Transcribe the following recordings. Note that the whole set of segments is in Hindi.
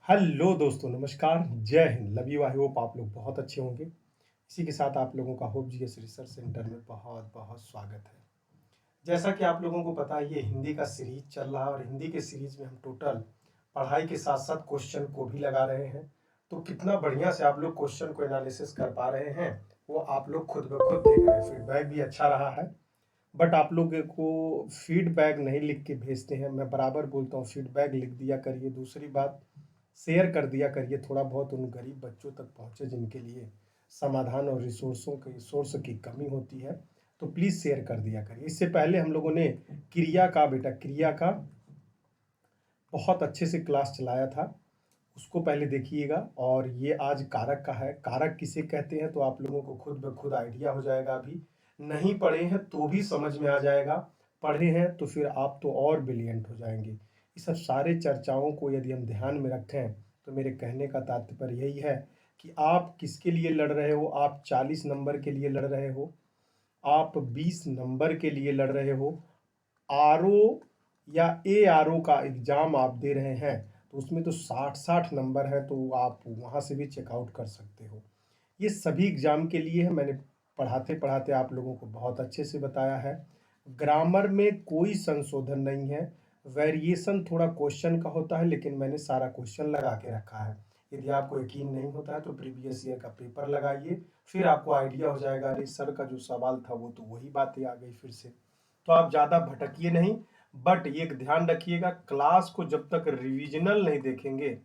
हेलो दोस्तों, नमस्कार, जय Hind, love you. I hope आप लोग बहुत अच्छे होंगे। इसी के साथ आप लोगों का होप जीएस रिसर्च सेंटर में बहुत बहुत स्वागत है। जैसा कि आप लोगों को पता है, ये हिंदी का सीरीज चल रहा है और हिंदी के सीरीज में हम टोटल पढ़ाई के साथ साथ क्वेश्चन को भी लगा रहे हैं। तो कितना बढ़िया से आप लोग क्वेश्चन को एनालिसिस कर पा रहे हैं वो आप लोग खुद ब खुद देख रहे हैं। फीडबैक भी अच्छा रहा है, बट आप लोग को फीडबैक नहीं लिख के भेजते हैं। मैं बराबर बोलता हूँ, फीडबैक लिख दिया करिए। दूसरी बात, शेयर कर दिया करिए, थोड़ा बहुत उन गरीब बच्चों तक पहुँचे जिनके लिए समाधान और रिसोर्स की कमी होती है। तो प्लीज़ शेयर कर दिया करिए। इससे पहले हम लोगों ने क्रिया का बहुत अच्छे से क्लास चलाया था, उसको पहले देखिएगा। और ये आज कारक का है। कारक किसे कहते हैं तो आप लोगों को खुद ब खुद आइडिया हो जाएगा। अभी नहीं पढ़े हैं तो भी समझ में आ जाएगा, पढ़े हैं तो फिर आप तो और ब्रिलियंट हो जाएंगे। ये सब सारे चर्चाओं को यदि हम ध्यान में रखें तो मेरे कहने का तात्पर्य यही है कि आप किसके लिए लड़ रहे हो। आप 40 नंबर के लिए लड़ रहे हो, आप 20 नंबर के लिए लड़ रहे हो, आरओ या एआरओ का एग्जाम आप दे रहे हैं तो उसमें तो 60-60 नंबर है, तो आप वहाँ से भी चेकआउट कर सकते हो। ये सभी एग्जाम के लिए है। मैंने पढ़ाते पढ़ाते आप लोगों को बहुत अच्छे से बताया है। ग्रामर में कोई संशोधन नहीं है, वेरिएशन थोड़ा क्वेश्चन का होता है, लेकिन मैंने सारा क्वेश्चन लगा के रखा है। यदि आपको यकीन नहीं होता है तो प्रीवियस ईयर का पेपर लगाइए, फिर आपको आइडिया हो जाएगा। अरे सर का जो सवाल था वो तो वही बातें आ गई फिर से। तो आप ज़्यादा भटकिए नहीं, बट ये ध्यान रखिएगा, क्लास को जब तक रिविजनल नहीं देखेंगे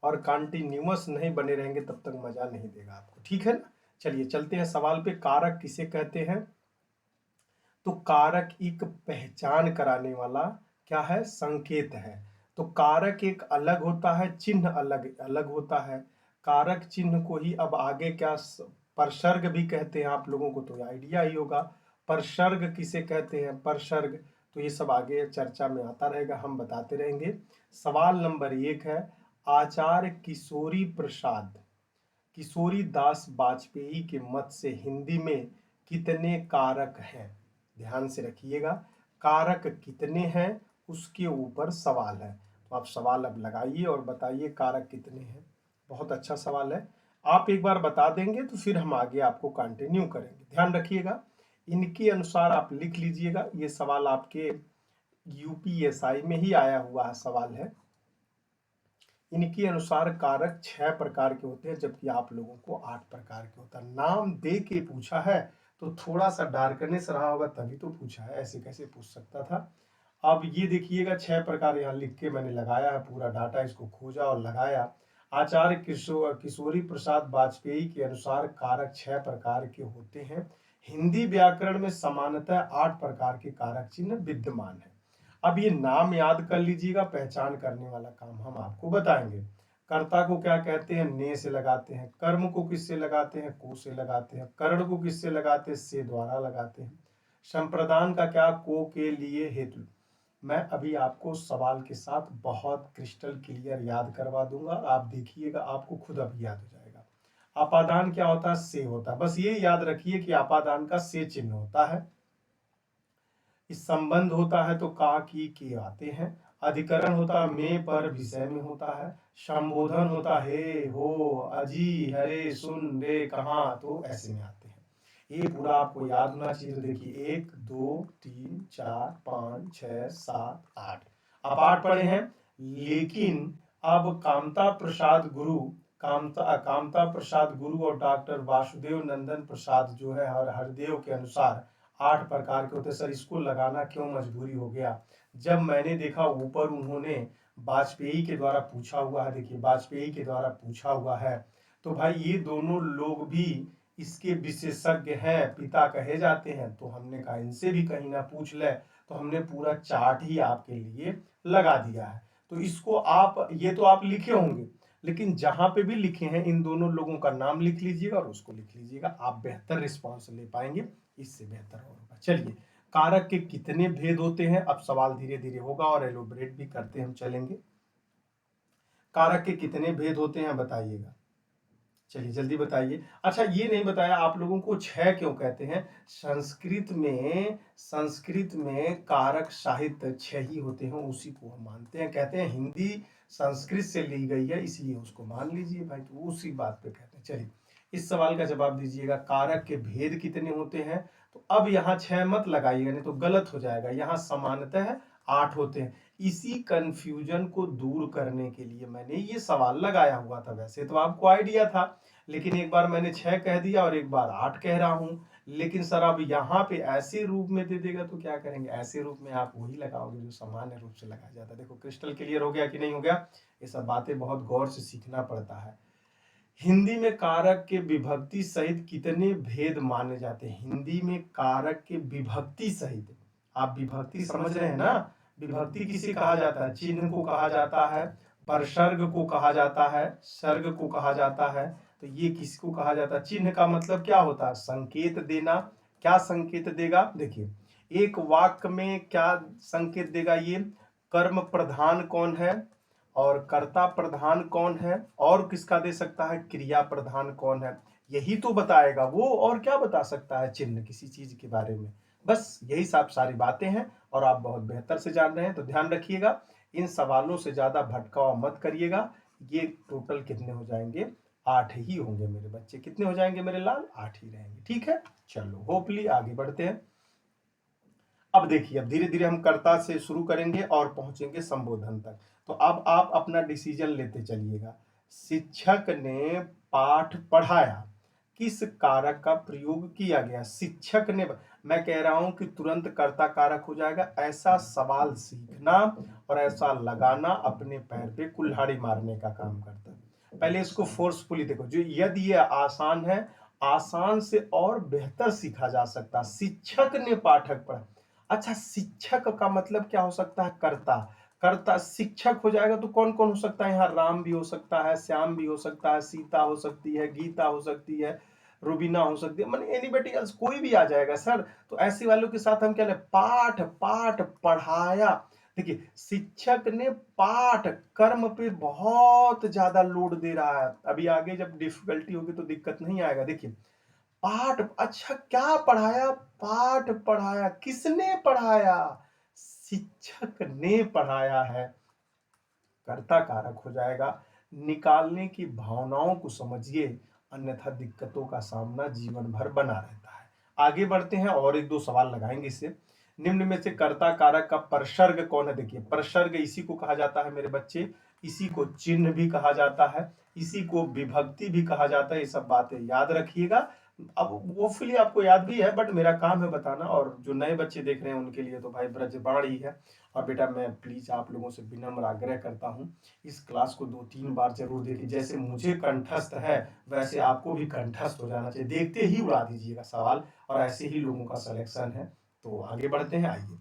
और कंटिन्यूअस नहीं बने रहेंगे तब तक मजा नहीं देगा आपको, ठीक है ना। चलिए चलते हैं सवाल पे। कारक किसे कहते हैं तो कारक एक पहचान कराने वाला क्या है, संकेत है। तो कारक एक अलग होता है, चिन्ह अलग अलग होता है। कारक चिन्ह को ही अब आगे क्या परसर्ग भी कहते हैं। आप लोगों को तो आइडिया ही होगा परसर्ग किसे कहते हैं, परसर्ग। तो ये सब आगे चर्चा में आता रहेगा, हम बताते रहेंगे। सवाल नंबर 1 है, आचार्य किशोरी दास वाजपेयी के मत से हिंदी में कितने कारक हैं। ध्यान से रखिएगा, कारक कितने हैं उसके ऊपर सवाल है। तो आप सवाल अब लगाइए और बताइए कारक कितने हैं। बहुत अच्छा सवाल है। आप एक बार बता देंगे तो फिर हम आगे आपको कंटिन्यू करेंगे। ध्यान रखिएगा, इनके अनुसार आप लिख लीजिएगा। ये सवाल आपके यूपीएसआई में ही आया हुआ है सवाल है। इनके अनुसार कारक 6 प्रकार के होते हैं, जबकि आप लोगों को 8 प्रकार के होता है। नाम दे के पूछा है तो थोड़ा सा डार्कनेस रहा होगा तभी तो पूछा है, ऐसे कैसे पूछ सकता था। अब ये देखिएगा 6 प्रकार यहाँ लिख के मैंने लगाया है, पूरा डाटा इसको खोजा और लगाया। आचार्य किशोरी प्रसाद वाजपेयी के अनुसार कारक 6 प्रकार के होते हैं। हिंदी व्याकरण में सामान्यतः 8 प्रकार के कारक चिन्ह विद्यमान है। अब ये नाम याद कर लीजिएगा, पहचान करने वाला काम हम आपको बताएंगे। कर्ता को क्या कहते हैं, ने से लगाते हैं। कर्म को किससे लगाते हैं, को से लगाते हैं। करण को किससे लगाते हैं, से द्वारा लगाते हैं। संप्रदान का क्या, को के लिए हेतु। मैं अभी आपको सवाल के साथ बहुत क्रिस्टल क्लियर याद करवा दूंगा, आप देखिएगा, आपको खुद अभी याद हो जाएगा। अपादान क्या होता है, से होता है। बस ये याद रखिए कि अपादान का से चिन्ह होता है। इस संबंध होता है तो का की के आते हैं। अधिकरण होता है में पर विषय में होता है। संबोधन होता है हे हो अजी हरे सुन रे कहाँ, तो ऐसे में आते हैं। ये पूरा आपको याद होना चाहिए। तो देखिए 1 2 3 4 5 6 7 8 आप 8 पढ़े हैं। लेकिन अब कामता प्रसाद गुरु और डॉक्टर वासुदेव नंदन प्रसाद जो है और हरदेव के अनुसार 8 प्रकार के होते। सर इसको लगाना क्यों मजबूरी हो गया, जब मैंने देखा ऊपर उन्होंने वाजपेयी के द्वारा पूछा हुआ है। देखिए वाजपेयी के द्वारा पूछा हुआ है, तो भाई ये दोनों लोग भी इसके विशेषज्ञ हैं, पिता कहे जाते हैं। तो हमने कहा इनसे भी कहीं ना पूछ ले, तो हमने पूरा चार्ट ही आपके लिए लगा दिया है। तो इसको आप, ये तो आप लिखे होंगे, लेकिन जहां पे भी लिखे हैं इन दोनों लोगों का नाम लिख लीजिएगा और उसको लिख लीजिएगा, आप बेहतर रिस्पॉन्स ले पाएंगे, इससे बेहतर होगा। चलिए, कारक के कितने भेद होते हैं, अब सवाल धीरे धीरे होगा और एलोबरेट भी करते हम चलेंगे। कारक के कितने भेद होते हैं बताइएगा। चलिए जल्दी बताइए। अच्छा ये नहीं बताया आप लोगों को छह क्यों कहते हैं? संस्कृत में कारक साहित्य छह ही होते हैं, उसी को हम मानते हैं। कहते हैं हिंदी संस्कृत से ली गई है इसलिए उसको मान लीजिए भाई, तो उसी बात पे कहते हैं। चलिए इस सवाल का जवाब दीजिएगा, कारक के भेद कितने होते हैं? तो अब यहाँ छह मत लगाइएगा नहीं तो गलत हो जाएगा। यहाँ सामान्यतः 8 होते हैं। इसी कंफ्यूजन को दूर करने के लिए मैंने ये सवाल लगाया हुआ था। वैसे तो आपको आइडिया था, लेकिन एक बार मैंने 6 कह दिया और एक बार 8 कह रहा हूं। लेकिन सर अब यहाँ पे ऐसे रूप में दे देगा तो क्या करेंगे? ऐसे रूप में आप वही लगाओगे जो सामान्य रूप से लगाया जाता है। देखो क्रिस्टल क्लियर हो गया कि नहीं हो गया? ये सब बातें बहुत गौर से सीखना पड़ता है। हिंदी में कारक के विभक्ति सहित कितने भेद माने जाते हैं? हिंदी में कारक के विभक्ति सहित, आप विभक्ति समझ रहे हैं ना? विभक्ति किसे कहा जाता है? चिन्ह को कहा जाता है, परसर्ग को कहा जाता है, सर्ग को कहा जाता है। तो ये किसको कहा जाता है? चिन्ह का मतलब क्या होता है? संकेत देना। क्या संकेत देगा? देखिए एक वाक्य में क्या संकेत देगा ये? कर्म प्रधान कौन है और कर्ता प्रधान कौन है, और किसका दे सकता है? क्रिया प्रधान कौन है, यही तो बताएगा वो। और क्या बता सकता है चिन्ह किसी चीज के बारे में? बस यही सब सारी बातें हैं और आप बहुत बेहतर से जान रहे हैं। तो ध्यान रखिएगा, इन सवालों से ज्यादा भटकाव मत करिएगा। ये टोटल कितने हो जाएंगे? 8 ही होंगे मेरे बच्चे। कितने हो जाएंगे मेरे लाल? 8 ही रहेंगे। ठीक है, चलो होपली आगे बढ़ते हैं। अब देखिए, अब धीरे धीरे हम कर्ता से शुरू करेंगे और पहुंचेंगे संबोधन तक। तो अब आप अपना डिसीजन लेते चलिएगा। शिक्षक ने पाठ पढ़ाया, किस कारक का प्रयोग किया गया? शिक्षक ने, मैं कह रहा हूं कि तुरंत कर्ता कारक हो जाएगा। ऐसा सवाल सीखना और ऐसा लगाना अपने पैर पे कुल्हाड़ी मारने का काम करता है। पहले इसको फोर्सफुली देखो, जो यदि ये आसान है, आसान से और बेहतर सीखा जा सकता। शिक्षक ने पाठक पढ़ा। अच्छा शिक्षक का मतलब क्या हो सकता है? कर्ता। कर्ता शिक्षक हो जाएगा तो कौन कौन हो सकता है? यहाँ राम भी हो सकता है, श्याम भी हो सकता है, सीता हो सकती है, गीता हो सकती है, रुबीना हो सकती है, माने एनीबडी एल्स, कोई भी आ जाएगा सर। तो ऐसे वालों के साथ हम क्या लें? पाठ, पाठ पढ़ाया। देखिए शिक्षक ने पाठ, कर्म पे बहुत ज्यादा लोड दे रहा है। अभी आगे जब डिफिकल्टी होगी तो दिक्कत नहीं आएगा। देखिए पाठ, अच्छा क्या पढ़ाया? पाठ पढ़ाया। किसने पढ़ाया? शिक्षक ने पढ़ाया है। कर्ता कारक हो जाएगा। निकालने की भावनाओं को समझिए, अन्यथा दिक्कतों का सामना जीवन भर बना रहता है। आगे बढ़ते हैं और एक दो सवाल लगाएंगे इससे। निम्न में से कर्ता कारक का परसर्ग कौन है? देखिए परसर्ग इसी को कहा जाता है मेरे बच्चे, इसी को चिन्ह भी कहा जाता है, इसी को विभक्ति भी कहा जाता है। ये सब बातें याद रखिएगा। अब होपफुली आपको याद भी है, बट मेरा काम है बताना, और जो नए बच्चे देख रहे हैं उनके लिए तो भाई ब्रजबाणी है। और बेटा मैं प्लीज आप लोगों से विनम्र आग्रह करता हूं, इस क्लास को 2-3 बार जरूर देखिए। जैसे मुझे कंठस्थ है वैसे आपको भी कंठस्थ हो जाना चाहिए। देखते ही उड़ा दीजिएगा सवाल, और ऐसे ही लोगों का सिलेक्शन है। तो आगे बढ़ते हैं, आइए।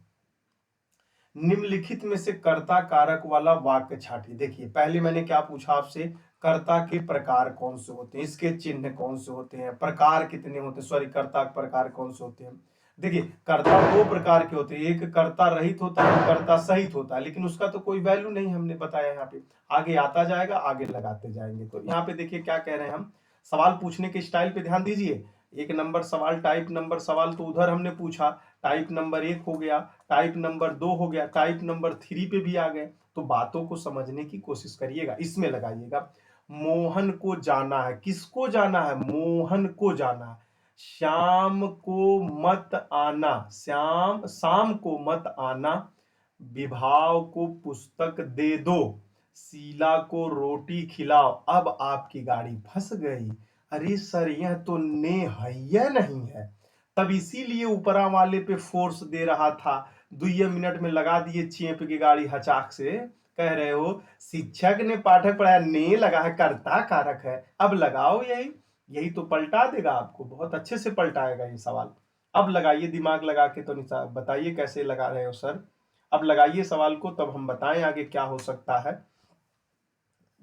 निम्नलिखित में से कर्ता कारक वाला वाक्य छाटिए। देखिए पहले मैंने क्या पूछा आपसे? कर्ता के प्रकार कौन से होते हैं, इसके चिन्ह कौन से होते हैं, प्रकार कितने होते हैं, सॉरी कर्ता के प्रकार कौन से होते हैं। देखिए कर्ता दो प्रकार के होते हैं, एक कर्ता रहित होता है, कर्ता सहित होता है, लेकिन उसका तो कोई वैल्यू नहीं हमने बताया। यहाँ पे आगे आता जाएगा, आगे लगाते जाएंगे। तो यहाँ पे देखिए क्या कह रहे हैं हम, सवाल पूछने के स्टाइल पे ध्यान दीजिए। एक नंबर सवाल, टाइप नंबर सवाल तो उधर हमने पूछा, टाइप नंबर 1 हो गया, टाइप नंबर 2 हो गया, टाइप नंबर 3 पे भी आ गए। तो बातों को समझने की कोशिश करिएगा, इसमें लगाइएगा। मोहन को जाना है, किसको जाना है? मोहन को जाना है। श्याम को मत आना, शाम को मत आना। विभाव को पुस्तक दे दो, शीला को रोटी खिलाओ। अब आपकी गाड़ी फंस गई। अरे सर यह तो ने है नहीं है, तब इसीलिए ऊपरा वाले पे फोर्स दे रहा था। 2 मिनट में लगा दिए चेप की गाड़ी हचाक से। कह रहे हो शिक्षक ने पाठक पढ़ाया, ने लगा है, कर्ता कारक है। अब लगाओ यही, यही तो पलटा देगा आपको, बहुत अच्छे से पलटाएगा ये सवाल। अब लगाइए दिमाग लगा के, तो बताइए कैसे लगा रहे हो सर। अब लगाइए सवाल को, तब हम बताएं आगे क्या हो सकता है।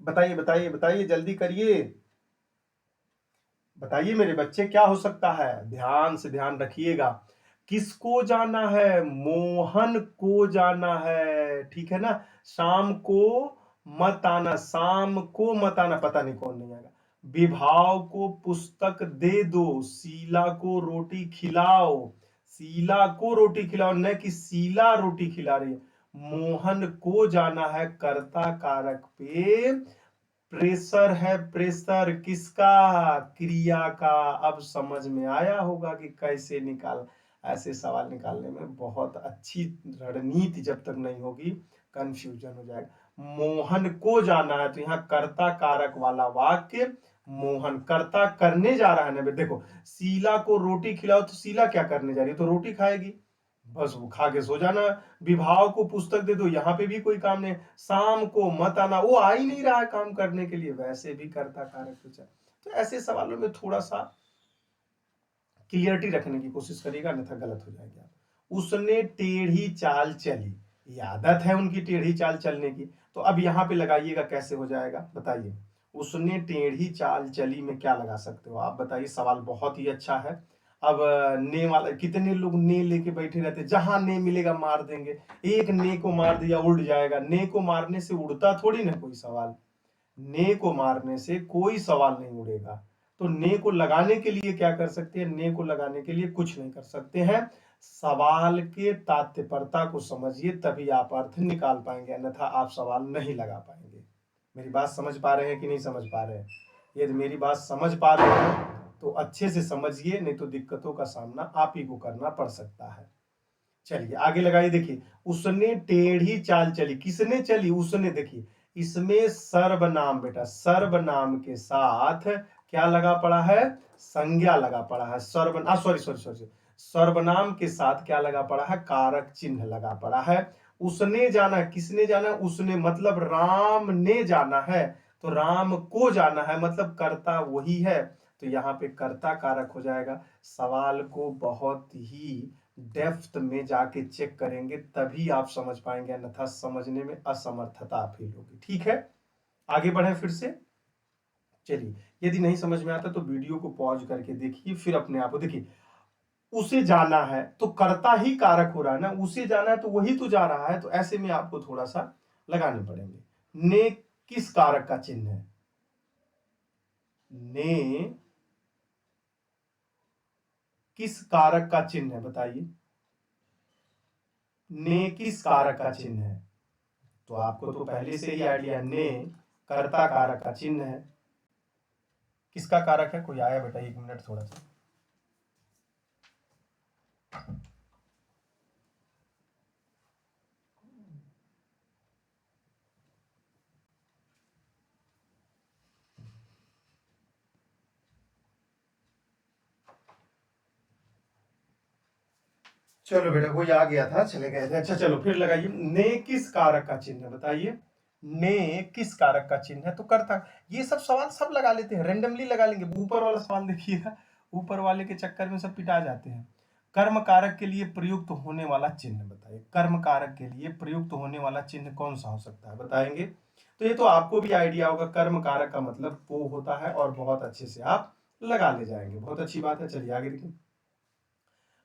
बताइए बताइए बताइए, जल्दी करिए, बताइए मेरे बच्चे क्या हो सकता है। ध्यान से ध्यान रखिएगा। किसको जाना है? मोहन को जाना है, ठीक है ना। शाम को मत आना, शाम को मत आना, पता नहीं कौन नहीं आएगा। विभाव को पुस्तक दे दो, शीला को रोटी खिलाओ। शीला को रोटी खिलाओ, न कि शीला रोटी खिला रही है। मोहन को जाना है, कर्ता कारक पे प्रेशर है। प्रेशर किसका? क्रिया का। अब समझ में आया होगा कि कैसे ऐसे सवाल निकालने में बहुत अच्छी रणनीति जब तक नहीं होगी कंफ्यूजन हो जाएगा। मोहन को जाना है, तो यहाँ कर्ता कारक वाला वाक्य मोहन कर्ता करने जा रहा है ना। देखो, शीला को रोटी खिलाओ, तो शीला क्या करने जा रही है? तो रोटी खाएगी, बस वो खा के सो जाना। विभाव को पुस्तक दे दो, यहाँ पे भी कोई काम नहीं। शाम को मत आना, वो आ ही नहीं रहा है काम करने के लिए, वैसे भी कर्ता कारक पूछा। तो ऐसे सवालों में थोड़ा सा क्लियरिटी रखने की कोशिश करिएगा, अन्यथा गलत हो जाएगा। उसने टेढ़ी चाल चली, ये आदत है उनकी टेढ़ी चाल चलने की। तो अब यहाँ पे लगाइएगा, कैसे हो जाएगा बताइए। उसने टेढ़ी चाल चली में क्या लगा सकते हो आप बताइए। सवाल बहुत ही अच्छा है। अब ने वाला, कितने लोग ने लेके बैठे रहते, जहां ने मिलेगा मार देंगे। एक ने को मार दिया उड़ जाएगा, ने को मारने से उड़ता थोड़ी ना कोई सवाल। ने को मारने से कोई सवाल नहीं उड़ेगा। तो ने को लगाने के लिए क्या कर सकते हैं? ने को लगाने के लिए कुछ नहीं कर सकते हैं। सवाल के तात्पर्यता को समझिए, तभी आप अर्थ निकाल पाएंगे, अन्यथा आप सवाल नहीं लगा पाएंगे। मेरी बात समझ पा रहे हैं कि नहीं समझ पा रहे हैं? यदि मेरी बात समझ पा रहे हैं तो अच्छे से समझिए, नहीं तो दिक्कतों का सामना आप ही को करना पड़ सकता है। चलिए आगे लगाइए। देखिए, उसने टेढ़ी चाल चली, किसने चली? उसने। देखिए, इसमें सर्वनाम बेटा, सर्वनाम के साथ क्या लगा पड़ा है? संज्ञा लगा पड़ा है। सॉरी सॉरी सॉरी, सर्वनाम के साथ क्या लगा पड़ा है? कारक चिन्ह लगा पड़ा है। उसने जाना, किसने जाना? उसने, मतलब राम ने जाना है। तो राम को जाना है, मतलब कर्ता वही है। तो यहाँ पे कर्ता कारक हो जाएगा। सवाल को बहुत ही डेप्थ में जाके चेक करेंगे, तभी आप समझ पाएंगे, अन्यथा समझने में असमर्थता फील होगी। ठीक है, आगे बढ़े फिर से। चलिए, यदि नहीं समझ में आता तो वीडियो को पॉज करके देखिए, फिर अपने आप को देखिए। उसे जाना है तो कर्ता ही कारक हो रहा है ना, उसे जाना है तो वही तो जा रहा है। तो ऐसे में आपको थोड़ा सा लगाने पड़ेंगे। ने किस कारक का चिन्ह है? ने किस कारक का चिन्ह है बताइए। ने किस कारक का चिन्ह है? तो आपको तो पहले से ही आइडिया, ने कर्ता कारक का चिन्ह है। किसका कारक है? कोई आया बेटा, 1 मिनट थोड़ा सा। चलो बेटा, कोई आ गया था, चले गए थे। अच्छा चलो फिर लगाइए। ने किस कारक का चिन्ह है बताइए। ने किस कारक का चिन्ह है? तो कर्ता। ये सब सवाल सब लगा लेते हैं, रेंडमली लगा लेंगे। ऊपर वाला सवाल देखिएगा, ऊपर वाले के चक्कर में सब पिटा जाते हैं। कर्म कारक के लिए प्रयुक्त होने वाला चिन्ह बताइए। कर्म कारक के लिए प्रयुक्त होने वाला चिन्ह कौन सा हो सकता है बताएंगे। तो ये तो आपको भी आइडिया होगा, कर्म कारक का मतलब वो होता है, और बहुत अच्छे से आप लगा ले जाएंगे। बहुत अच्छी बात है। चलिए आगे देखिए।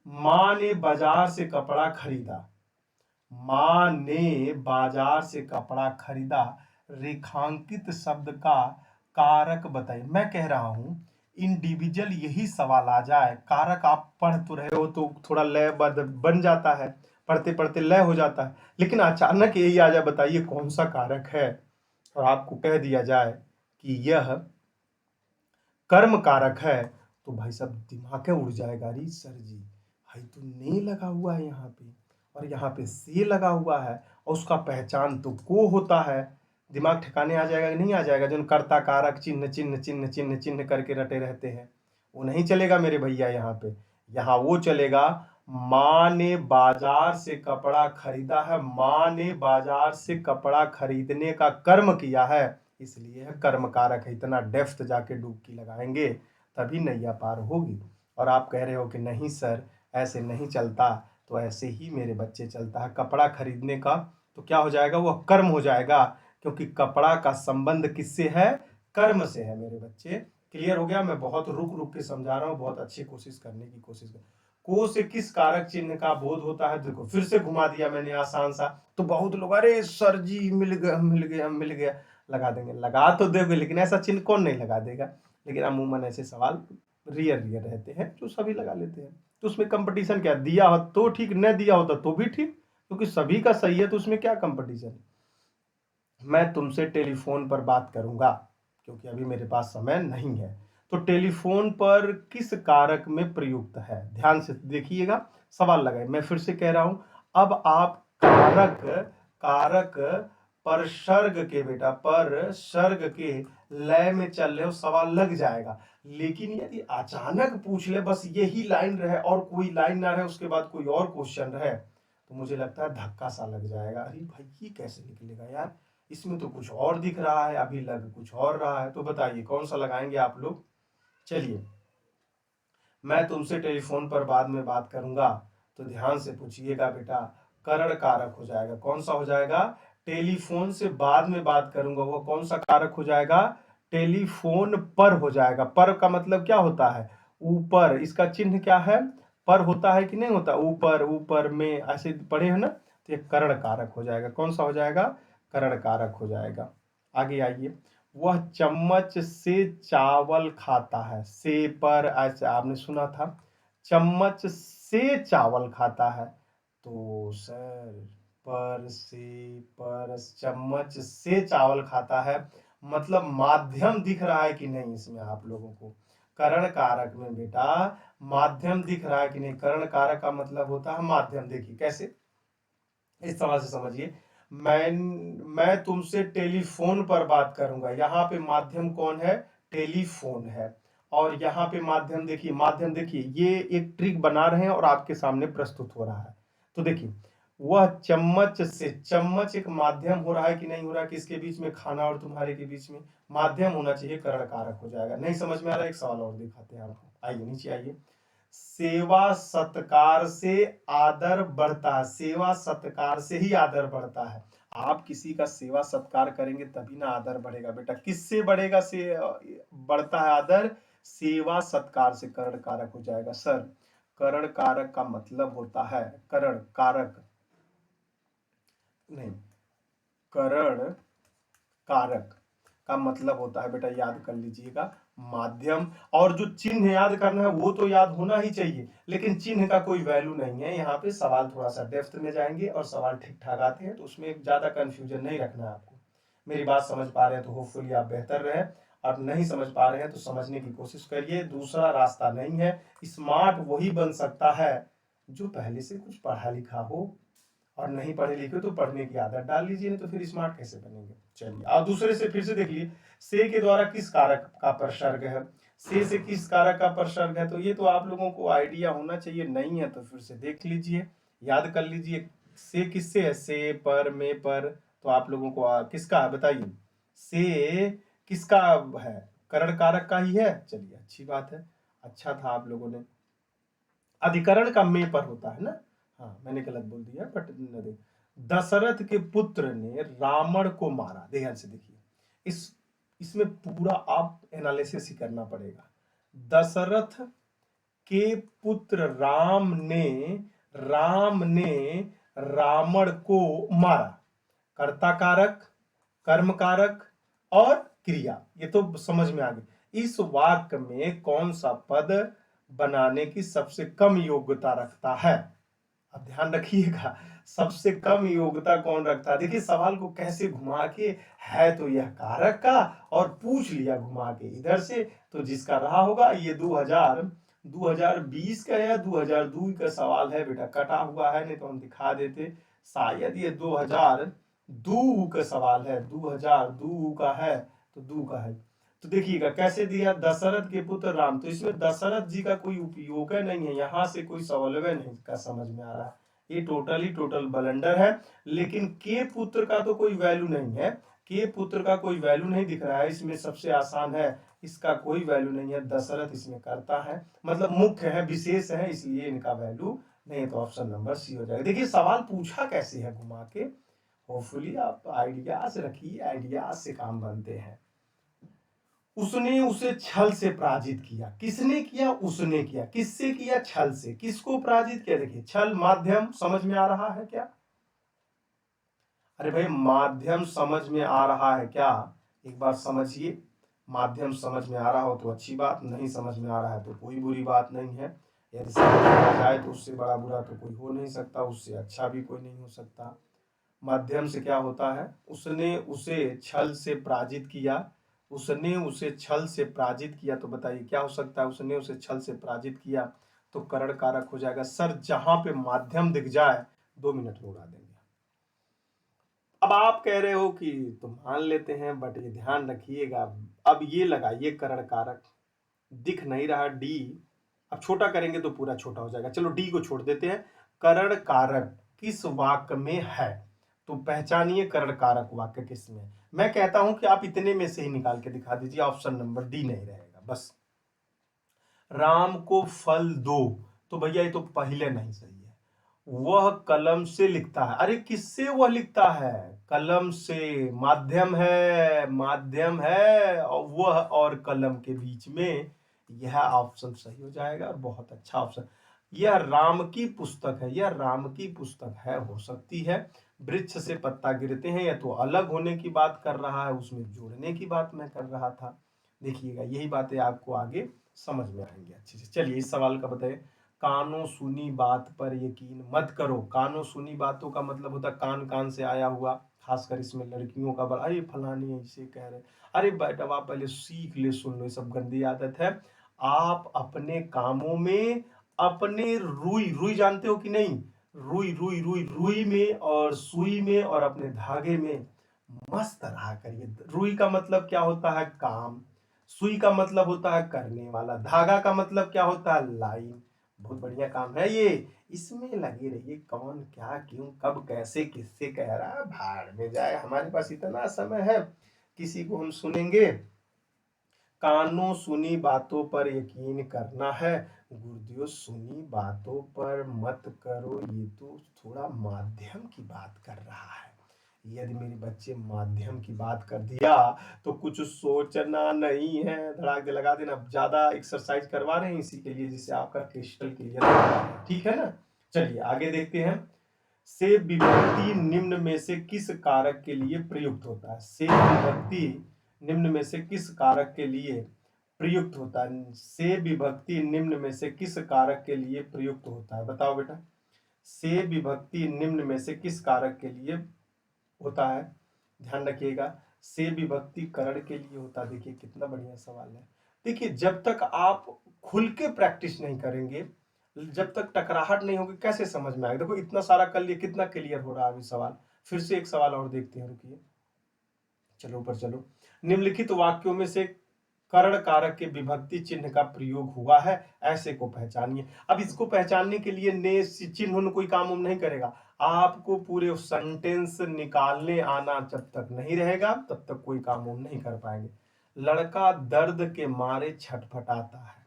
माँ ने बाजार से कपड़ा खरीदा। माँ ने बाजार से कपड़ा खरीदा। रेखांकित शब्द का कारक बताइए। मैं कह रहा हूं इंडिविजुअल यही सवाल आ जाए, कारक आप पढ़ तो रहे हो तो थोड़ा लय बन जाता है, पढ़ते पढ़ते लय हो जाता है। लेकिन अचानक यही आ जाए, बताइए कौन सा कारक है, और आपको कह दिया जाए कि यह कर्म कारक है, तो भाई साहब दिमाग क्या उड़ जाएगा। अरे सर जी, भाई तो ने लगा हुआ है यहाँ पे, और यहाँ पे से लगा हुआ है, और उसका पहचान तो को होता है। दिमाग ठिकाने आ जाएगा कि नहीं आ जाएगा? जो कर्ता कारक चिन्ह चिन्ह चिन्ह चिन्ह चिन्ह करके रटे रहते हैं, वो नहीं चलेगा मेरे भैया। यहाँ पे यहाँ वो चलेगा। माँ ने बाजार से कपड़ा खरीदा है। माँ ने बाजार से कपड़ा खरीदने का कर्म किया है, इसलिए है कर्म कारक है। इतना डेप्थ जाके डुबकी लगाएंगे तभी नैया पार होगी। और आप कह रहे हो कि नहीं सर ऐसे नहीं चलता, तो ऐसे ही मेरे बच्चे चलता है। कपड़ा खरीदने का तो क्या हो जाएगा? वो कर्म हो जाएगा, क्योंकि कपड़ा का संबंध किससे है? कर्म से है मेरे बच्चे। क्लियर हो गया? मैं बहुत रुक रुक के समझा रहा हूँ, बहुत अच्छी कोशिश करने की कोशिश कर। को से किस कारक चिन्ह का बोध होता है? देखो फिर से घुमा दिया मैंने आसान सा, तो बहुत लोग अरे सर जी मिल गया मिल गया मिल गया लगा देंगे। लगा तो दोगे लेकिन ऐसा चिन्ह कौन नहीं लगा देगा। लेकिन अमूमन ऐसे सवाल रियर रियर रहते हैं जो सभी लगा लेते हैं। तो उसमें कंपटीशन क्या, दिया हो तो ठीक, न दिया होता तो भी ठीक, क्योंकि सभी का सही है तो उसमें क्या कंपटीशन। मैं तुमसे टेलीफोन पर बात करूंगा, क्योंकि अभी मेरे पास समय नहीं है। तो टेलीफोन पर किस कारक में प्रयुक्त है? ध्यान से देखिएगा, सवाल लगाए। मैं फिर से कह रहा हूं, अब आप कारक कारक पर सर्ग के बेटा पर सर्ग के लय में चल रहे हो, सवाल लग जाएगा। लेकिन यदि अचानक पूछ ले, बस यही लाइन रहे और कोई लाइन ना रहे, उसके बाद कोई और क्वेश्चन रहे, तो मुझे लगता है धक्का सा लग जाएगा। अरे भाई ये कैसे निकलेगा यार, इसमें तो कुछ और दिख रहा है, अभी लग कुछ और रहा है। तो बताइए कौन सा लगाएंगे आप लोग? चलिए, मैं तुमसे टेलीफोन पर बाद में बात करूंगा, तो ध्यान से पूछिएगा बेटा, करण कारक हो जाएगा। कौन सा हो जाएगा? टेलीफोन से बाद में बात करूंगा, वो कौन सा कारक हो जाएगा? टेलीफोन पर हो जाएगा। पर का मतलब क्या होता है? ऊपर। इसका चिन्ह क्या है? पर होता है कि नहीं होता? ऊपर, ऊपर में, ऐसे पढ़े हैं ना, तो ये करण कारक हो जाएगा। कौन सा हो जाएगा? करण कारक हो जाएगा। आगे आइए, वह चम्मच से चावल खाता है। से पर ऐसे आपने सुना था, चम्मच से चावल खाता है। तो सर पर से पर चम्मच से चावल खाता है, मतलब माध्यम दिख रहा है कि नहीं इसमें आप लोगों को? करण कारक में बेटा माध्यम दिख रहा है कि नहीं? करण कारक का मतलब होता है माध्यम। देखिए कैसे, इस तरह से समझिए, मैं तुमसे टेलीफोन पर बात करूंगा, यहाँ पे माध्यम कौन है? टेलीफोन है। और यहाँ पे माध्यम देखिए, माध्यम देखिए, ये एक ट्रिक बना रहे हैं और आपके सामने प्रस्तुत हो रहा है। तो देखिए, वह चम्मच से, चम्मच एक माध्यम हो रहा है कि नहीं हो रहा है? किसके बीच में? खाना और तुम्हारे के बीच में माध्यम होना चाहिए, करण कारक हो जाएगा। नहीं समझ में आ रहा है? एक सवाल और दिखाते हैं आपको, आइए नीचे आइए। सेवा सत्कार से आदर बढ़ता है। सेवा सत्कार से ही आदर बढ़ता है। आप किसी का सेवा सत्कार करेंगे तभी ना आदर बढ़ेगा बेटा। किससे बढ़ेगा से बढ़ता है आदर? सेवा सत्कार से। करण कारक हो जाएगा। सर करण कारक का मतलब होता है, करण कारक नहीं, करण कारक का मतलब होता है बेटा, याद कर लीजिएगा, माध्यम। और जो चिन्ह याद करना है वो तो याद होना ही चाहिए, लेकिन चिन्ह का कोई वैल्यू नहीं है। यहाँ पे सवाल थोड़ा सा डेप्थ में जाएंगे और सवाल ठीक ठाक आते हैं, तो उसमें ज्यादा कंफ्यूजन नहीं रखना है आपको। मेरी बात समझ पा रहे हैं तो होपफुली आप बेहतर रहे, और नहीं समझ पा रहे हैं तो समझने की कोशिश करिए। दूसरा रास्ता नहीं है। स्मार्ट वही बन सकता है जो पहले से कुछ पढ़ा लिखा हो, और नहीं पढ़े लिखे तो पढ़ने की आदत डाल लीजिए, नहीं तो फिर स्मार्ट कैसे बनेंगे। चलिए, और दूसरे से फिर से देख लीजिए, से के द्वारा किस कारक का प्रसर्ग है? से किस कारक का प्रसर्ग है? तो ये तो आप लोगों को आइडिया होना चाहिए, नहीं है तो फिर से देख लीजिए, याद कर लीजिए। से किससे है? से पर, में पर, तो आप लोगों को किसका है बताइए? से किसका है? करण कारक का ही है। चलिए अच्छी बात है, अच्छा था आप लोगों ने। अधिकरण का में पर होता है ना? हाँ मैंने गलत बोल दिया, बट दशरथ के पुत्र ने रावण को मारा। ध्यान से देखिए, इसमें पूरा आप एनालिसिस ही करना पड़ेगा। दशरथ के पुत्र राम ने रावण को मारा। कर्ता कारक, कर्म कारक और क्रिया, ये तो समझ में आ गई। इस वाक्य में कौन सा पद बनाने की सबसे कम योग्यता रखता है? अब ध्यान रखिएगा, सबसे कम योग्यता कौन रखता है? देखिए सवाल को कैसे घुमा के, है तो यह कारक का, और पूछ लिया घुमा के इधर से, तो जिसका रहा होगा ये 2020 का या 2002 का सवाल है बेटा, कटा हुआ है, नहीं तो हम दिखा देते। शायद ये 2002 का सवाल है, 2002 का है, तो दू का है। तो देखिएगा कैसे दिया, दशरथ के पुत्र राम, तो इसमें दशरथ जी का कोई उपयोग नहीं है, यहां से कोई सवाल नहीं का समझ में आ रहा है। ये टोटल बलंडर है। लेकिन के पुत्र का तो कोई वैल्यू नहीं है, के पुत्र का कोई वैल्यू नहीं दिख रहा है इसमें। सबसे आसान है, इसका कोई वैल्यू नहीं है, दशरथ इसमें करता है, मतलब मुख्य है, विशेष है, इसलिए इनका वैल्यू नहीं। तो ऑप्शन नंबर सी हो जाएगा। देखिए सवाल पूछा कैसे है घुमा के, होपफुली आप आइडियाज रखिए, आइडियाज से काम बनते हैं। उसने उसे छल से पराजित किया। किसने किया? उसने किया। किससे किया? छल से। किसको पराजित किया? देखिए, छल माध्यम समझ में आ रहा है क्या? अरे भाई, माध्यम समझ में आ रहा है क्या? एक बार समझिए। माध्यम समझ में आ रहा हो तो अच्छी बात, नहीं समझ में आ रहा है तो कोई बुरी बात नहीं है। यदि समझ में आ जाए तो उससे बड़ा बुरा तो कोई हो नहीं सकता, उससे अच्छा भी कोई नहीं हो सकता। माध्यम से क्या होता है? उसने उसे छल से पराजित किया। उसने उसे छल से पराजित किया, तो बताइए क्या हो सकता है? उसने उसे छल से पराजित किया तो करण कारक हो जाएगा। सर, जहां पे माध्यम दिख जाए 2 मिनट में उड़ा देंगे। अब आप कह रहे हो कि तो मान लेते हैं, बट ये ध्यान रखिएगा। अब ये लगाइए करण कारक। दिख नहीं रहा डी। अब छोटा करेंगे तो पूरा छोटा हो जाएगा। चलो डी को छोड़ देते हैं। करण कारक किस वाक्य में है? तो पहचानिए करण कारक वाक्य किसमें। मैं कहता हूं कि आप इतने में से ही निकाल के दिखा दीजिए, ऑप्शन नंबर डी नहीं रहेगा बस। राम को फल दो, तो भैया ये तो पहले नहीं सही है। वह कलम से लिखता है। अरे किससे वह लिखता है? कलम से। माध्यम है, माध्यम है, और वह और कलम के बीच में। यह ऑप्शन सही हो जाएगा और बहुत अच्छा ऑप्शन। यह राम की पुस्तक है, यह राम की पुस्तक है, हो सकती है। वृक्ष से पत्ता गिरते हैं, यह तो अलग होने की बात कर रहा है, उसमें जोड़ने की बात मैं कर रहा था। देखिएगा, यही बातें आपको आगे समझ में आएंगी अच्छे से। चलिए इस सवाल का बताइए। कानों सुनी बात पर यकीन मत करो। कानों सुनी बातों का मतलब होता है कान कान से आया हुआ, खासकर इसमें लड़कियों का बड़ा, अरे फलानी ऐसे कह रहे, अरे बेटा आप पहले सीख ले, सुन लो, ये सब गंदी आदत है। आप अपने कामों में, अपने रुई, रुई जानते हो कि नहीं? रुई रुई रुई रुई में और सुई में और अपने धागे में मस्त रहा करिए। रुई का मतलब क्या होता है? काम। सुई का मतलब होता है करने वाला। धागा का मतलब क्या होता है? लाइन। बहुत बढ़िया काम है ये। इसमें लगे रहिए। कौन क्या क्यों कब कैसे किससे कह रहा है, भाड़ में जाए। हमारे पास इतना समय है, किसी को हम सुनेंगे? कानों सुनी बातों पर यकीन करना है। गुरुदेव सुनी बातों पर मत करो, ये तो थोड़ा माध्यम की बात कर रहा है। यदि मेरे बच्चे माध्यम की बात कर दिया तो कुछ सोचना नहीं है, धड़ाक दे लगा देना। ज्यादा एक्सरसाइज करवा रहे हैं इसी के लिए, जिससे आपका क्रिस्टल क्लियर। ठीक है ना? चलिए आगे देखते हैं। से विभक्ति निम्न में से किस कारक के लिए प्रयुक्त होता है? से विभक्ति निम्न में से किस कारक के लिए प्रयुक्त होता है? से विभक्ति निम्न में से किस कारक के लिए प्रयुक्त होता है? बताओ बेटा। से विभक्ति निम्न में से किस कारक के लिए होता है? ध्यान रखिएगा, से विभक्ति करण के लिए होता है। देखिए कितना बढ़िया सवाल है। देखिए, जब तक आप खुल के प्रैक्टिस नहीं करेंगे, जब तक टकराहट नहीं होगी, कैसे समझ में आएगा? देखो इतना सारा कर लिए, कितना क्लियर हो रहा है अभी सवाल। फिर से एक सवाल और देखते हैं, रुकिए। चलो ऊपर चलो। निम्नलिखित वाक्यों में से करण कारक के विभक्ति चिन्ह का प्रयोग हुआ है, ऐसे को पहचानिए। अब इसको पहचानने के लिए ने चिन्ह कोई काम उम नहीं करेगा। आपको पूरे सेंटेंस निकालने आना जब तक नहीं रहेगा, तब तक कोई काम उम नहीं कर पाएंगे। लड़का दर्द के मारे छटपटाता है।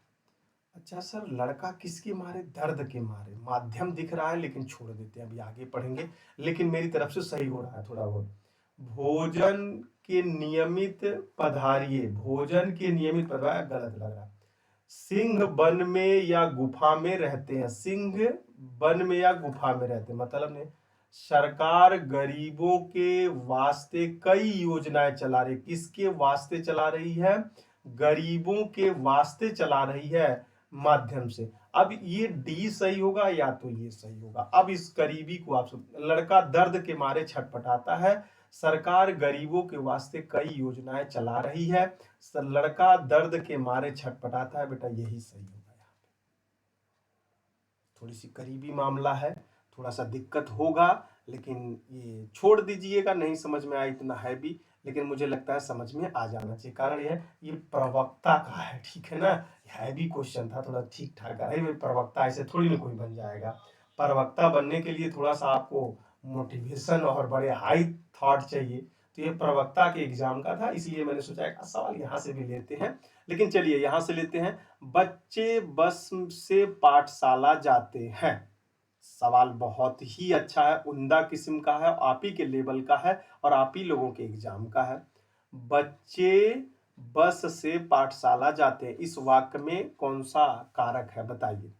अच्छा सर, लड़का किसके मारे? दर्द के मारे। माध्यम दिख रहा है लेकिन छोड़ देते हैं, अभी आगे पढ़ेंगे। लेकिन मेरी तरफ से सही हो रहा है थोड़ा बहुत। भोजन के नियमित पधारिये। भोजन के नियमित पधारिये गलत लग रहा है। सिंह वन में या गुफा में रहते हैं। सिंह वन में या गुफा में रहते हैं मतलब नहीं। सरकार गरीबों के वास्ते कई योजनाएं चला रही। किसके वास्ते चला रही है? गरीबों के वास्ते चला रही है, माध्यम से। अब ये डी सही होगा या तो ये सही होगा। अब इस गरीबी को आप लड़का दर्द के मारे छटपटाता है, सरकार गरीबों के वास्ते कई योजनाएं चला रही है, लड़का दर्द के मारे छटपटाता है। बेटा यही सही होगा। यहाँ पे थोड़ी सी करीबी मामला है, थोड़ा सा दिक्कत होगा, लेकिन ये छोड़ दीजिएगा, नहीं समझ में आया इतना है भी, लेकिन मुझे लगता है समझ में आ जाना चाहिए। कारण ये प्रवक्ता का है, ठीक है ना? है भी क्वेश्चन था, थोड़ा ठीक ठाक है। प्रवक्ता ऐसे थोड़ी ना कोई बन जाएगा। प्रवक्ता बनने के लिए थोड़ा सा आपको मोटिवेशन और बड़े हाई थॉट चाहिए। तो ये प्रवक्ता के एग्जाम का था, इसलिए मैंने सोचा एक सवाल यहाँ से भी लेते हैं। लेकिन चलिए यहाँ से लेते हैं। बच्चे बस से पाठशाला जाते हैं। सवाल बहुत ही अच्छा है, उम्दा किस्म का है, आप ही के लेवल का है और आप ही लोगों के एग्जाम का है। बच्चे बस से पाठशाला जाते हैं, इस वाक्य में कौन सा कारक है बताइए।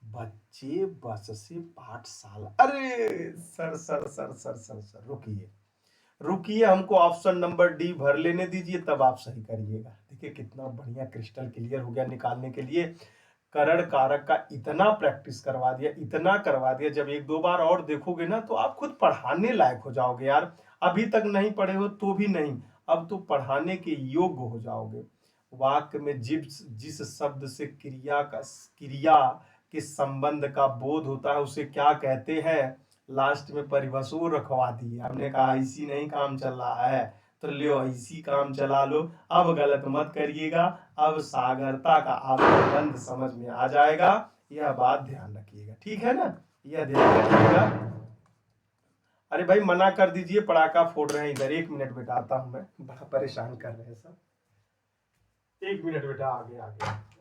बच्चे बस से पाठशाला, अरे sir sir sir sir sir sir रुकिए रुकिए, हमको ऑप्शन नंबर डी भर लेने दीजिए, तब आप सही करिएगा। देखिए कितना बढ़िया क्रिस्टल क्लियर हो गया निकालने के लिए। करण कारक का इतना प्रैक्टिस करवा दिया, इतना करवा दिया, जब एक दो बार और देखोगे ना तो आप खुद पढ़ाने लायक हो जाओगे यार। अभी तक नहीं पढ़े हो तो भी नहीं, अब तो पढ़ाने के योग्य हो जाओगे। वाक्य में जिस शब्द से क्रिया के संबंध का बोध होता है उसे क्या कहते हैं। लास्ट में परिभाषा रखवा दी, हमने कहा इसी नहीं काम चल रहा है तो लियो इसी काम चला लो। अब गलत मत करिएगा, अब सागरता का आपको बंध समझ में आ जाएगा, यह बात ध्यान रखिएगा, ठीक है ना, यह ध्यान रखिएगा। अरे भाई मना कर दीजिए, पटाखा फोड़ रहे हैं इधर, 1 मिनट बेटा आता हूं मैं, बड़ा परेशान कर रहे हैं सब। 1 मिनट बेटा, आगे आगे।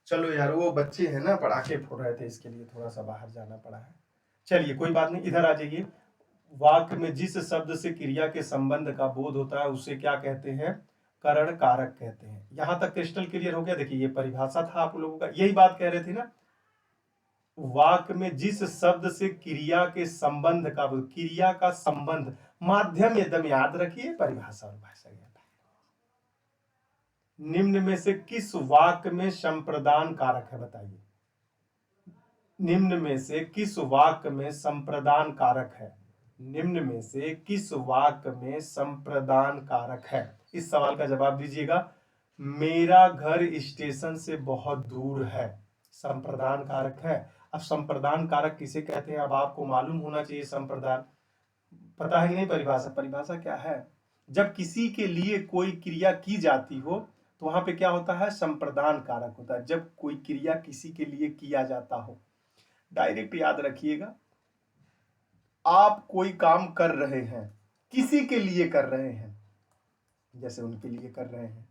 चलो यार, वो बच्चे हैं ना पटाखे फोड़ रहे थे, इसके लिए थोड़ा सा बाहर जाना पड़ा है। चलिए कोई बात नहीं, इधर आ जाइए। वाक्य में जिस शब्द से क्रिया के संबंध का बोध होता है उसे क्या कहते हैं, करण कारक कहते हैं। यहां तक क्रिस्टल क्लियर हो गया। देखिए ये परिभाषा था आप लोगों का, यही बात कह रहे थे ना। वाक्य में जिस शब्द से क्रिया के संबंध का, क्रिया का संबंध, माध्यम एकदम याद रखिए, परिभाषा और भाषा याद। निम्न में से किस वाक्य में संप्रदान कारक है बताइए। निम्न में से किस वाक्य में संप्रदान कारक है, निम्न में से किस वाक्य में संप्रदान कारक है। इस सवाल का जवाब दीजिएगा। मेरा घर स्टेशन से बहुत दूर है, संप्रदान कारक है। अब संप्रदान कारक किसे कहते हैं, अब आपको मालूम होना चाहिए। संप्रदान पता है कि नहीं, परिभाषा, परिभाषा क्या है। जब किसी के लिए कोई क्रिया की जाती हो तो वहां पे क्या होता है, संप्रदान कारक होता है। जब कोई क्रिया किसी के लिए किया जाता हो, डायरेक्ट याद रखिएगा, आप कोई काम कर रहे हैं, किसी के लिए कर रहे हैं, जैसे उनके लिए कर रहे हैं,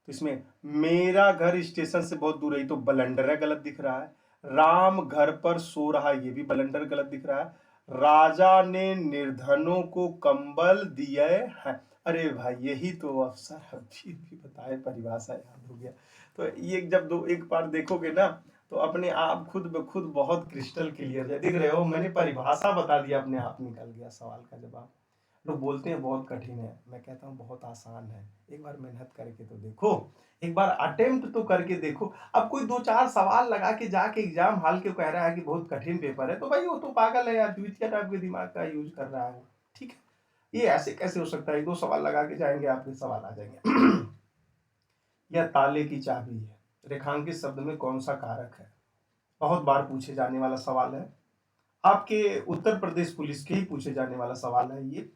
तो इसमें मेरा घर स्टेशन से बहुत दूर है, तो बलंडर है, गलत दिख रहा है। राम घर पर सो रहा है, ये भी बलंडर गलत दिख रहा है। राजा ने निर्धनों को कंबल दिए हैं, अरे भाई यही तो अफसर अभी भी बताए, परिभाषा याद हो गया। तो ये जब दो एक बार देखोगे ना तो अपने आप खुद ब खुद बहुत क्रिस्टल क्लियर है, दिख रहे हो, मैंने परिभाषा बता दिया, अपने आप निकल गया सवाल का जवाब। लोग बोलते हैं बहुत कठिन है, मैं कहता हूँ बहुत आसान है, एक बार मेहनत करके तो देखो, एक बार अटेम्प्ट तो करके देखो। अब कोई दो चार सवाल लगा के जाके एग्जाम हाल के कह रहा है कि बहुत कठिन पेपर है, तो भाई वो तो पागल है यार, द्वितीय टाइप के दिमाग का यूज कर रहा है, ठीक है। ये ऐसे कैसे हो सकता है, 2 सवाल लगा के जाएंगे आपके सवाल आ जाएंगे। यह ताले की चाबी है, रेखांकित शब्द में कौन सा कारक है, बहुत बार पूछे जाने वाला सवाल है, आपके उत्तर प्रदेश पुलिस के ही पूछे जाने वाला सवाल है ये।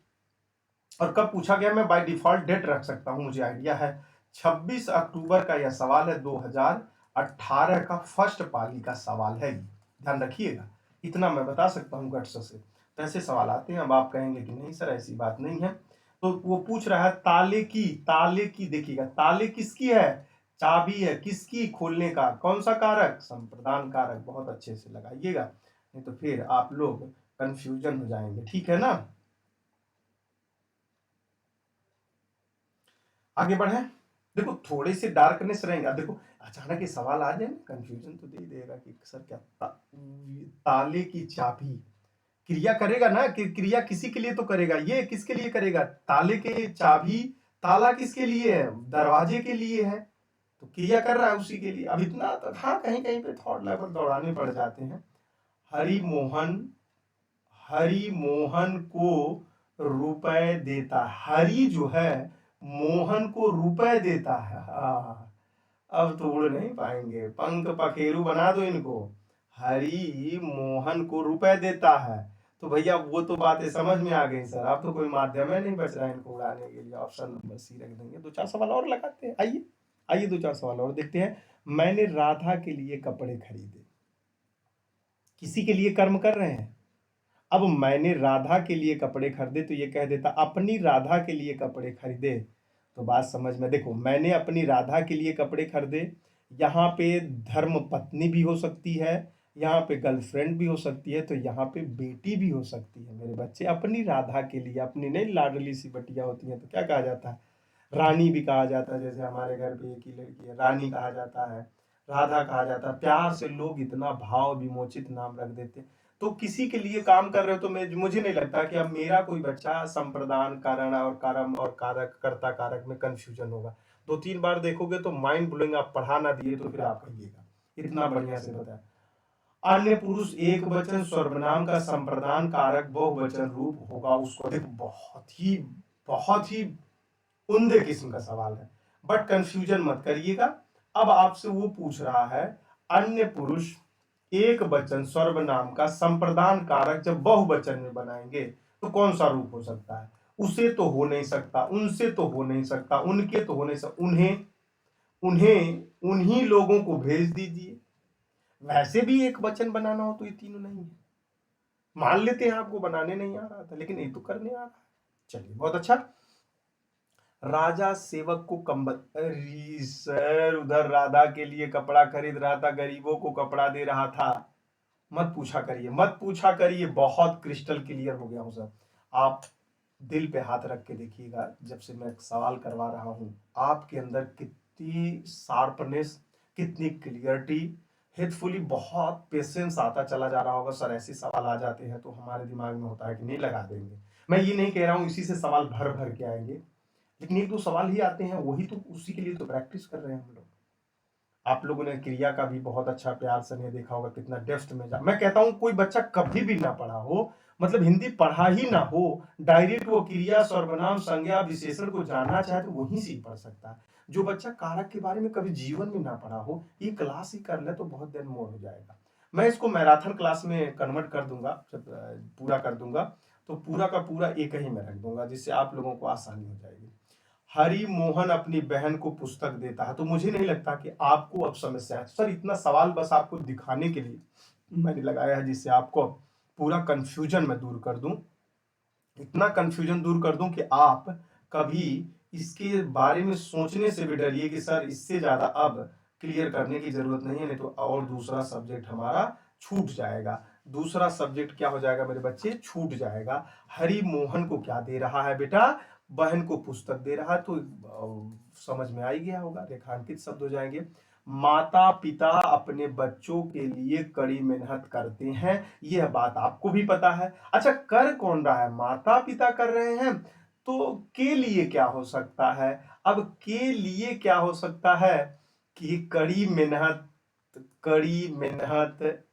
और कब पूछा गया, मैं बाय डिफॉल्ट डेट रख सकता हूं, मुझे आइडिया है 26 अक्टूबर का यह सवाल है, 2018 का फर्स्ट पाली का सवाल है, ध्यान रखिएगा, इतना मैं बता सकता हूं गट्स से। तो ऐसे सवाल आते हैं। अब आप कहेंगे कि नहीं सर ऐसी बात नहीं है, तो वो पूछ रहा है ताले की, ताले की देखिएगा, ताले किसकी है, चाबी है, किसकी, खोलने का, कौन सा कारक, संप्रदान कारक, बहुत अच्छे से लगाइएगा, नहीं तो फिर आप लोग कंफ्यूजन हो जाएंगे, ठीक है ना। आगे बढ़े, देखो थोड़े से डार्कनेस रहेंगे। अब देखो अचानक ये सवाल आ जाए कंफ्यूजन तो दे ही देगा कि सर क्या ताले की चाबी, क्रिया करेगा ना, कि क्रिया किसी के लिए तो करेगा, ये किसके लिए करेगा, ताले के चाबी, ताला किसके लिए है, दरवाजे के लिए है, तो क्रिया कर रहा है उसी के लिए। अब इतना तो हाँ, कहीं कहीं पे थॉट लेवल दौड़ाने पड़ जाते हैं। हरिमोहन, हरिमोहन को रुपए देता, हरि जो है मोहन को रुपए देता है। अब तो उड़ नहीं पाएंगे, पंख पखेरु बना दो इनको। हरि मोहन को रुपए देता है, तो भैया वो तो बातें समझ में आ गई सर, अब तो कोई माध्यम है नहीं बच रहा है इनको उड़ाने के लिए, ऑप्शन नंबर सी रख देंगे। 2 4 सवाल और लगाते हैं, आइए आइए 2 4 सवाल और देखते हैं। मैंने राधा के लिए कपड़े खरीदे, किसी के लिए कर्म कर रहे हैं। अब मैंने राधा के लिए कपड़े खरीदे, तो ये कह देता अपनी राधा के लिए कपड़े खरीदे, तो बात समझ में, देखो मैंने अपनी राधा के लिए कपड़े खरीदे, यहाँ पे धर्म पत्नी भी हो सकती है, यहाँ पे गर्लफ्रेंड भी हो सकती है, तो यहाँ पे बेटी भी हो सकती है मेरे बच्चे। अपनी राधा के लिए, अपनी नहीं लाडली सी बटिया होती है तो क्या कहा जाता है, रानी भी कहा जाता है। जैसे हमारे घर पे एक ही लड़की है, रानी कहा जाता है, राधा कहा जाता है। प्यार से लोग इतना भाव विमोचित नाम रख देते हैं। तो किसी के लिए काम कर रहे हो तो मुझे नहीं लगता कि अब मेरा कोई बच्चा संप्रदान कारण और कारम और कारक कर्ता कारक में कंफ्यूजन होगा। 2-3 बार देखोगे तो माइंड ब्लोइंग, आप पढ़ा ना दिए तो फिर आप कहिएगा इतना बढ़िया से बताया। अन्य पुरुष एक वचन सर्वनाम का संप्रदान कारक बहुवचन रूप होगा उसको। देखो बहुत ही उम्दे किस्म का सवाल है, बट कंफ्यूजन मत करिएगा। अब आपसे वो पूछ रहा है अन्य पुरुष एक वचन सर्वनाम का संप्रदान कारक जब बहुवचन में बनाएंगे तो कौन सा रूप हो सकता है। उसे तो हो नहीं सकता, उनसे तो हो नहीं सकता, उनके तो हो नहीं सकता, उन्हें उन्हें उन्हीं लोगों को भेज दीजिए। वैसे भी एक वचन बनाना हो तो ये तीनों नहीं है। मान लेते हैं आपको बनाने नहीं आ रहा था, लेकिन ये तो करने आ रहा है। चलिए बहुत अच्छा। राजा सेवक को कंबल, अरे सर उधर राधा के लिए कपड़ा खरीद रहा था, गरीबों को कपड़ा दे रहा था। मत पूछा करिए, मत पूछा करिए, बहुत क्रिस्टल क्लियर हो गया हूं सर। आप दिल पे हाथ रख के देखिएगा, जब से मैं सवाल करवा रहा हूं आपके अंदर कितनी शार्पनेस, कितनी क्लियरिटी, हेल्पफुली बहुत पेशेंस आता चला जा रहा होगा। सर ऐसे सवाल आ जाते हैं तो हमारे दिमाग में होता है कि नहीं लगा देंगे। मैं ये नहीं कह रहा हूं इसी से सवाल भर भर के आएंगे, लेकिन एक दो सवाल ही आते हैं, वही तो उसी के लिए तो प्रैक्टिस कर रहे हैं हम लोग। आप लोगों ने क्रिया का भी बहुत अच्छा प्यार से नहीं देखा होगा, कितना डेप्थ में जा। मैं कहता हूं कोई बच्चा कभी भी ना पढ़ा हो, मतलब हिंदी पढ़ा ही ना हो, डायरेक्ट वो क्रिया सर्वनाम संज्ञा विशेषण को जानना चाहे तो वहीं से ही पढ़ सकता है। जो बच्चा कारक के बारे में कभी जीवन में ना पढ़ा हो, ये क्लास ही कर ले तो बहुत देर मोर हो जाएगा। मैं इसको मैराथन क्लास में कन्वर्ट कर दूंगा, जब पूरा कर दूंगा तो पूरा का पूरा एक ही में रख दूंगा, जिससे आप लोगों को आसानी हो जाएगी। हरि मोहन अपनी बहन को पुस्तक देता है, तो मुझे नहीं लगता कि आपको अब समस्या है। सर इतना सवाल बस आपको दिखाने के लिए मैंने लगाया है, जिससे आपको पूरा कंफ्यूजन मैं दूर कर दूं, इतना कंफ्यूजन दूर कर दूं कि आप कभी इसके बारे में सोचने से भी डरिए कि सर इससे ज्यादा अब क्लियर करने की जरूरत नहीं है, नहीं तो और दूसरा सब्जेक्ट हमारा छूट जाएगा। दूसरा सब्जेक्ट क्या हो जाएगा मेरे बच्चे, छूट जाएगा। हरि मोहन को क्या दे रहा है बेटा, बहन को पुस्तक दे रहा है, तो समझ में आ ही गया होगा, रेखांकित शब्द हो जाएंगे। माता पिता अपने बच्चों के लिए कड़ी मेहनत करते हैं, यह बात आपको भी पता है। अच्छा कर कौन रहा है, माता पिता कर रहे हैं, तो के लिए क्या हो सकता है। अब के लिए क्या हो सकता है कि कड़ी मेहनत, कड़ी मेहनत,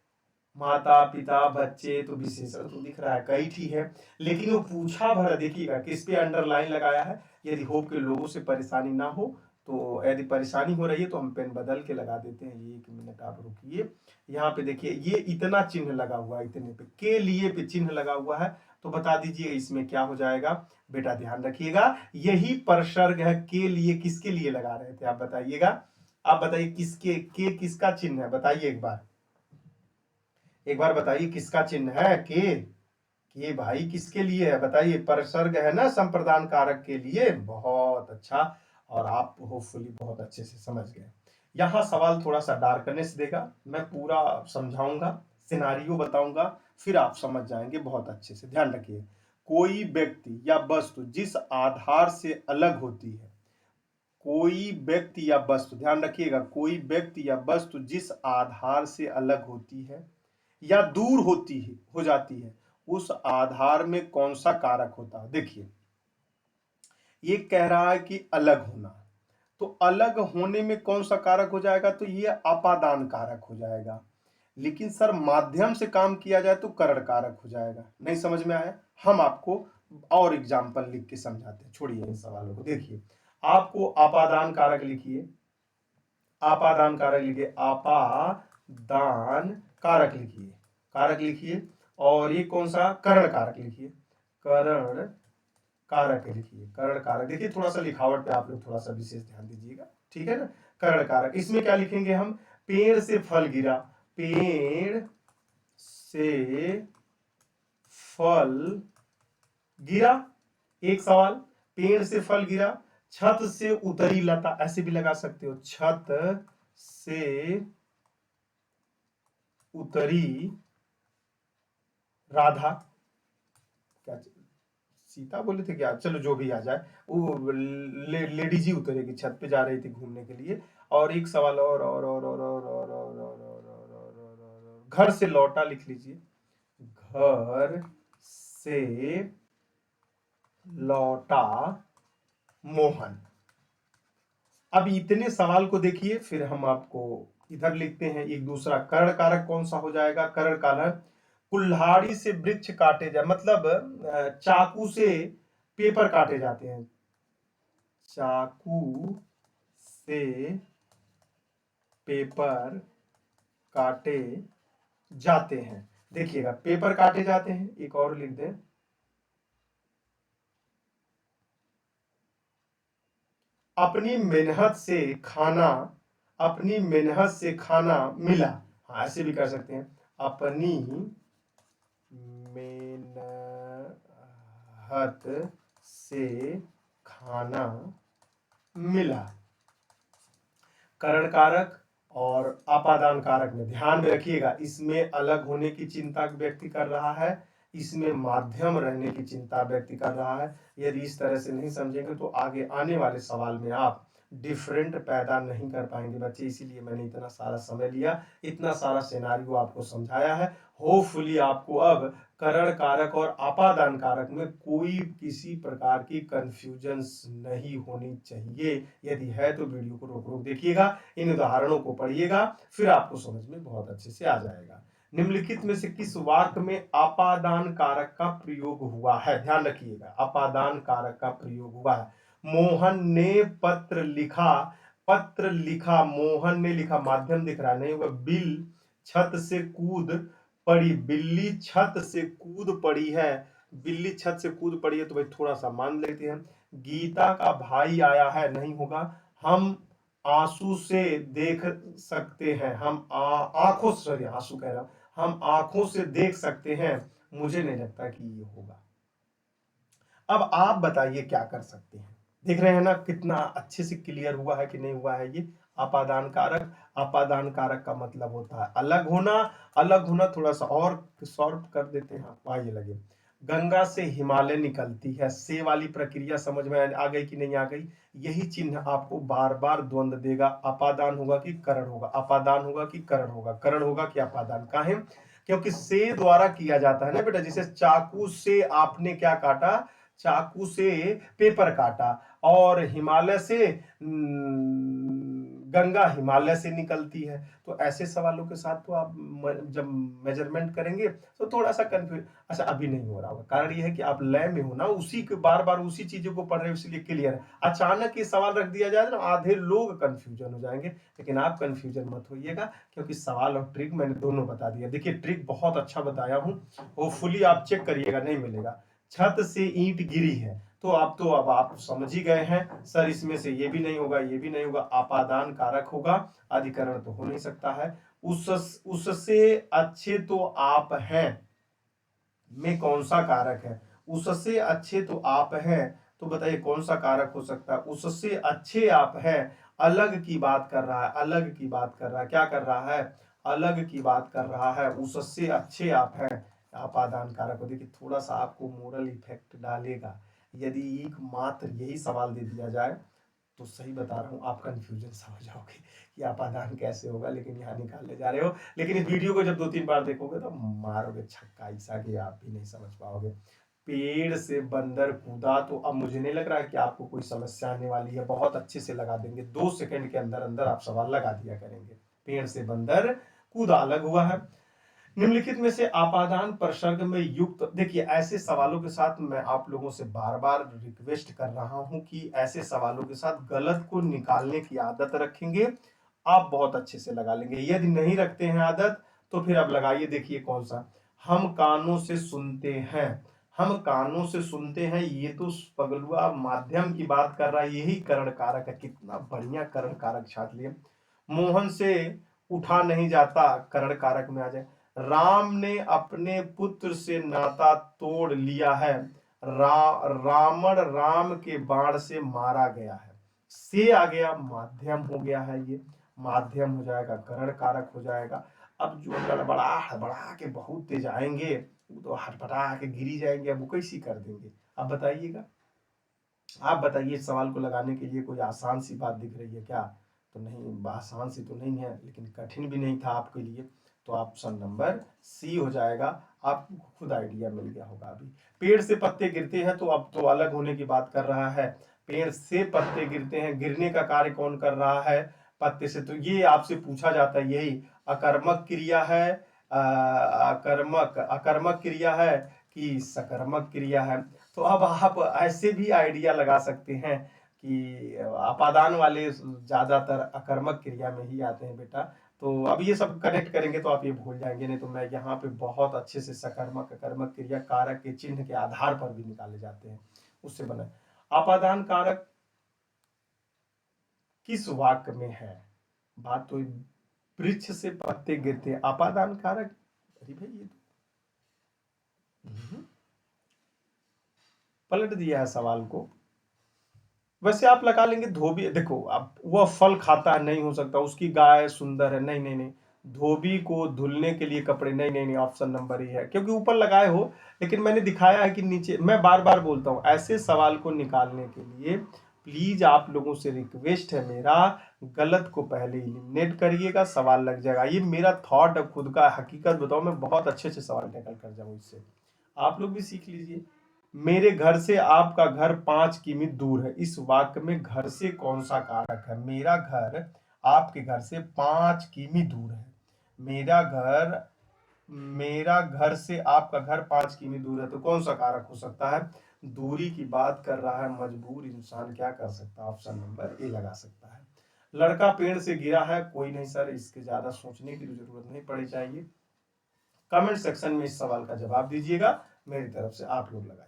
माता पिता बच्चे, तो विशेषण तो दिख रहा है कई ठीक है, लेकिन वो पूछा भरा देखिएगा किस पे अंडरलाइन लगाया है। यदि होप के लोगों से परेशानी ना हो, तो यदि परेशानी हो रही है तो हम पेन बदल के लगा देते हैं। ये 1 मिनट आप रुकिए, यहाँ पे देखिए ये इतना चिन्ह लगा हुआ है, इतने पे के लिए पे चिन्ह लगा हुआ है, तो बता दीजिए इसमें क्या हो जाएगा। बेटा ध्यान रखिएगा, यही परसर्ग है। के लिए किसके लिए लगा रहे थे आप बताइएगा, आप बताइए किसके, के किसका चिन्ह है बताइए, एक बार बताइए किसका चिन्ह है के भाई किसके लिए है बताइए, परसर्ग है ना संप्रदान कारक के लिए। बहुत अच्छा, और आप होपफुली बहुत अच्छे से समझ गए। यहाँ सवाल थोड़ा सा डार्कनेस देगा, मैं पूरा समझाऊंगा, सिनारियो बताऊंगा, फिर आप समझ जाएंगे बहुत अच्छे से। ध्यान रखिए, कोई व्यक्ति या वस्तु जिस आधार से अलग होती है, कोई व्यक्ति या वस्तु, ध्यान रखिएगा, कोई व्यक्ति या वस्तु जिस आधार से अलग होती है या दूर होती है, हो जाती है, उस आधार में कौन सा कारक होता है। देखिए ये कह रहा है कि अलग होना, तो अलग होने में कौन सा कारक हो जाएगा, तो ये अपादान कारक हो जाएगा। लेकिन सर माध्यम से काम किया जाए तो करण कारक हो जाएगा। नहीं समझ में आया, हम आपको और एग्जाम्पल लिख के समझाते हैं, छोड़िए इन सवालों को। देखिए आपको अपादान कारक लिखिए, आपादान कारक लिखिए, आपादान कारक लिखिए, कारक लिखिए, और ये कौन सा, करण कारक लिखिए, करण कारक लिखिए, करण कारक। देखिए थोड़ा सा लिखावट पे आप लोग थोड़ा सा विशेष ध्यान दीजिएगा, ठीक है ना। करण कारक, इसमें क्या लिखेंगे हम, पेड़ से फल गिरा, पेड़ से फल गिरा, एक सवाल, पेड़ से फल गिरा, छत से उतरी लता, ऐसे भी लगा सकते हो, छत से उतरी राधा, क्या सीता बोले थे क्या, चलो जो भी आ जाए, वो लेडीज ही उतरेगी, छत पे जा रही थी घूमने के लिए। और एक सवाल और घर से लौटा लिख लीजिए, घर से लौटा मोहन। अब इतने सवाल को देखिए, फिर हम आपको इधर लिखते हैं। एक दूसरा करण कारक कौन सा हो जाएगा? करण कारक कुल्हाड़ी से वृक्ष काटे जाए, मतलब चाकू से पेपर काटे जाते हैं, चाकू से पेपर काटे जाते हैं। देखिएगा, पेपर काटे जाते हैं। एक और लिख दें, अपनी मेहनत से खाना, अपनी मेहनत से खाना मिला। हाँ, ऐसे भी कर सकते हैं, अपनी मेहनत से खाना मिला। करण कारक और अपादान कारक में ध्यान में रखिएगा, इसमें अलग होने की चिंता व्यक्ति कर रहा है, इसमें माध्यम रहने की चिंता व्यक्ति कर रहा है। यदि इस तरह से नहीं समझेंगे तो आगे आने वाले सवाल में आप डिफरेंट पैदा नहीं कर पाएंगे बच्चे। इसीलिए मैंने इतना सारा समय लिया, इतना सारा सिनेरियो आपको समझाया है। होपफुली आपको अब करण कारक और अपादान कारक में कोई किसी प्रकार की कंफ्यूजन नहीं होनी चाहिए। यदि है तो वीडियो को रोक रोक देखिएगा, इन उदाहरणों को पढ़िएगा, फिर आपको समझ में बहुत अच्छे से आ जाएगा। निम्नलिखित में से किस वाक्य में अपादान कारक का प्रयोग हुआ है? ध्यान रखिएगा, अपादान कारक का प्रयोग हुआ है। मोहन ने पत्र लिखा, पत्र लिखा, मोहन ने लिखा, माध्यम दिख रहा नहीं होगा। बिल छत से कूद पड़ी, बिल्ली छत से कूद पड़ी है, बिल्ली छत से कूद पड़ी है, तो भाई थोड़ा सा मान लेते हैं। गीता का भाई आया है, नहीं होगा। हम आंसू से देख सकते हैं, हम आंखों से, सॉरी आंसू कह रहा हूं, हम आंखों से देख सकते हैं, मुझे नहीं लगता कि ये होगा। अब आप बताइए क्या कर सकते हैं? देख रहे हैं ना कितना अच्छे से क्लियर हुआ है कि नहीं हुआ है? ये अपादान कारक, अपादान कारक का मतलब होता है अलग होना। अलग होना थोड़ा सा और सॉल्व कर देते हैं, आपको आइए लगे। गंगा से हिमालय निकलती है, से वाली प्रक्रिया समझ में आ गई कि नहीं आ गई? यही चिन्ह आपको बार बार द्वंद्व देगा, अपादान होगा कि करण होगा, अपादान होगा कि करण होगा, करण होगा कि अपादान। काहे? क्योंकि से द्वारा किया जाता है ना बेटा, जैसे चाकू से आपने क्या काटा, चाकू से पेपर काटा, और हिमालय से गंगा हिमालय से निकलती है। तो ऐसे सवालों के साथ तो आप जब मेजरमेंट करेंगे तो थोड़ा सा कंफ्यूज, अच्छा अभी नहीं हो रहा होगा, कारण यह है कि आप लय में हो ना, उसी के बार बार उसी चीजों को पढ़ रहे हो, इसलिए क्लियर है। अचानक ये सवाल रख दिया जाए ना, आधे लोग कंफ्यूजन हो जाएंगे, लेकिन आप कंफ्यूजन मत होइएगा, क्योंकि सवाल और ट्रिक मैंने दोनों बता दिया। देखिए ट्रिक बहुत अच्छा बताया हूँ, होपफुली आप चेक करिएगा, नहीं मिलेगा। छत से ईंट गिरी है, तो अब आप समझ ही गए हैं सर, इसमें से ये भी नहीं होगा, ये भी नहीं होगा, अपादान कारक होगा, अधिकरण तो हो नहीं सकता है। उससे अच्छे तो आप हैं में कौन सा कारक है? उससे अच्छे तो आप हैं, तो बताइए कौन सा कारक हो सकता है? उससे अच्छे आप हैं, अलग की बात कर रहा है, अलग की बात कर रहा है, क्या कर रहा है? अलग की बात कर रहा है, उससे अच्छे आप हैं, अपादान कारक हो। देखिए थोड़ा सा आपको मोरल इफेक्ट डालेगा, यदि एक मात्र यही सवाल दे दिया जाए तो सही बता रहा हूँ, आप कंफ्यूजन सा हो जाओगे कि अपादान कैसे होगा, लेकिन यहाँ निकालने जा रहे हो। लेकिन इस वीडियो को जब 2-3 बार देखोगे तो मारोगे छक्का ऐसा कि आप भी नहीं समझ पाओगे। पेड़ से बंदर कूदा, तो अब मुझे नहीं लग रहा है कि आपको कोई समस्या आने वाली है, बहुत अच्छे से लगा देंगे, 2 सेकंड के अंदर अंदर आप सवाल लगा दिया करेंगे। पेड़ से बंदर कूदा अलग हुआ है। निम्नलिखित में से अपादान प्रसर्ग में युक्त, देखिए ऐसे सवालों के साथ मैं आप लोगों से बार बार रिक्वेस्ट कर रहा हूं कि ऐसे सवालों के साथ गलत को निकालने की आदत रखेंगे, आप बहुत अच्छे से लगा लेंगे। यदि नहीं रखते हैं आदत तो फिर अब लगाइए, देखिए कौन सा। हम कानों से सुनते हैं, हम कानों से सुनते हैं, ये तो पगलुआ माध्यम की बात कर रहा है, यही करण कारक है। कितना बढ़िया करण कारक छाट लिए। मोहन से उठा नहीं जाता, करण कारक में आ जाए। राम ने अपने पुत्र से नाता तोड़ लिया है, रावण राम के बाण से मारा गया है, से आ गया, माध्यम हो गया है ये। माध्यम हो जाएगा, करण कारक हो जाएगा। अब जो गड़बड़ा हड़बड़ा के बहुत तेज आएंगे वो तो हड़बड़ा के गिरी जाएंगे, अब वो कैसी कर देंगे। अब बताइएगा, आप बताइए, इस सवाल को लगाने के लिए कोई आसान सी बात दिख रही है क्या? तो नहीं, आसान सी तो नहीं है, लेकिन कठिन भी नहीं था आपके लिए। तो ऑप्शन नंबर सी हो जाएगा। आपको खुद आइडिया मिल गया होगा। अभी पेड़ से पत्ते गिरते हैं, तो अब तो अलग होने की बात कर रहा है। पेड़ से पत्ते गिरते हैं, गिरने का कार्य कौन कर रहा है? पत्ते से। तो ये आपसे पूछा जाता है, यही अकर्मक क्रिया है, अकर्मक अकर्मक क्रिया है कि सकर्मक क्रिया है? तो अब आप ऐसे भी आइडिया लगा सकते हैं कि अपादान वाले ज्यादातर अकर्मक क्रिया में ही आते हैं बेटा। तो अब ये सब कनेक्ट करेंगे तो आप ये भूल जाएंगे, नहीं तो मैं यहाँ पे बहुत अच्छे से सकर्मक अकर्मक क्रिया कारक के चिन्ह के आधार पर भी निकाले जाते हैं, उससे बना। अपादान कारक किस वाक्य में है? बात तो वृक्ष से पत्ते गिरते हैं, अपादान कारक। अरे भाई ये तो पलट दिया है सवाल को। वैसे आप लगा लेंगे धोबी, देखो अब वह फल खाता है, नहीं हो सकता, उसकी गाय सुंदर है, नहीं नहीं नहीं। धोबी को धुलने के लिए कपड़े, नहीं नहीं नहीं, ऑप्शन नंबर ही है, क्योंकि ऊपर लगाए हो, लेकिन मैंने दिखाया है कि नीचे। मैं बार बार बोलता हूं, ऐसे सवाल को निकालने के लिए प्लीज आप लोगों से रिक्वेस्ट है मेरा, गलत को पहले इलिमिनेट करिएगा, सवाल लग जाएगा। ये मेरा थॉट है खुद का, हकीकत बताओ, मैं बहुत अच्छे से सवाल निकल कर जाऊं इससे। आप लोग भी सीख लीजिए। मेरे घर से आपका घर 5 किमी दूर है, इस वाक्य में घर से कौन सा कारक है? मेरा घर आपके घर से 5 किमी दूर है। मेरा घर से आपका घर 5 किमी दूर है, तो कौन सा कारक हो सकता है? दूरी की बात कर रहा है, मजबूर इंसान क्या कर सकता है? ऑप्शन नंबर ए लगा सकता है। लड़का पेड़ से गिरा है, कोई नहीं सर, इसके ज्यादा सोचने की जरूरत नहीं पड़ी चाहिए। कमेंट सेक्शन में इस सवाल का जवाब दीजिएगा, मेरी तरफ से आप लोग लगाइएगा।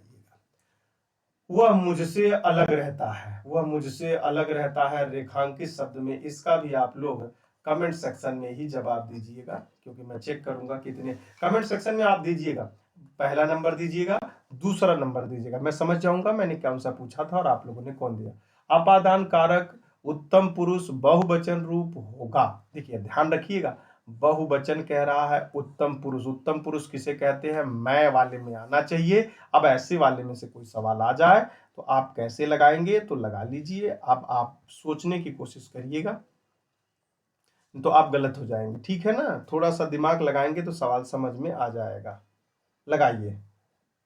वह मुझसे अलग रहता है, वह मुझसे अलग रहता है, रेखांकित शब्द में, इसका भी आप लोग कमेंट सेक्शन में ही जवाब दीजिएगा, क्योंकि मैं चेक करूंगा कितने कमेंट सेक्शन में आप दीजिएगा। पहला नंबर दीजिएगा, दूसरा नंबर दीजिएगा, मैं समझ जाऊंगा मैंने कौन सा पूछा था और आप लोगों ने कौन दिया। अपादान कारक उत्तम पुरुष बहुवचन रूप होगा। देखिए ध्यान रखिएगा, बहुवचन कह रहा है, उत्तम पुरुष, उत्तम पुरुष किसे कहते हैं? मैं वाले में आना चाहिए। अब ऐसे वाले में से कोई सवाल आ जाए तो आप कैसे लगाएंगे? तो लगा लीजिए, अब आप सोचने की कोशिश करिएगा, तो आप गलत हो जाएंगे, ठीक है ना? थोड़ा सा दिमाग लगाएंगे तो सवाल समझ में आ जाएगा। लगाइए,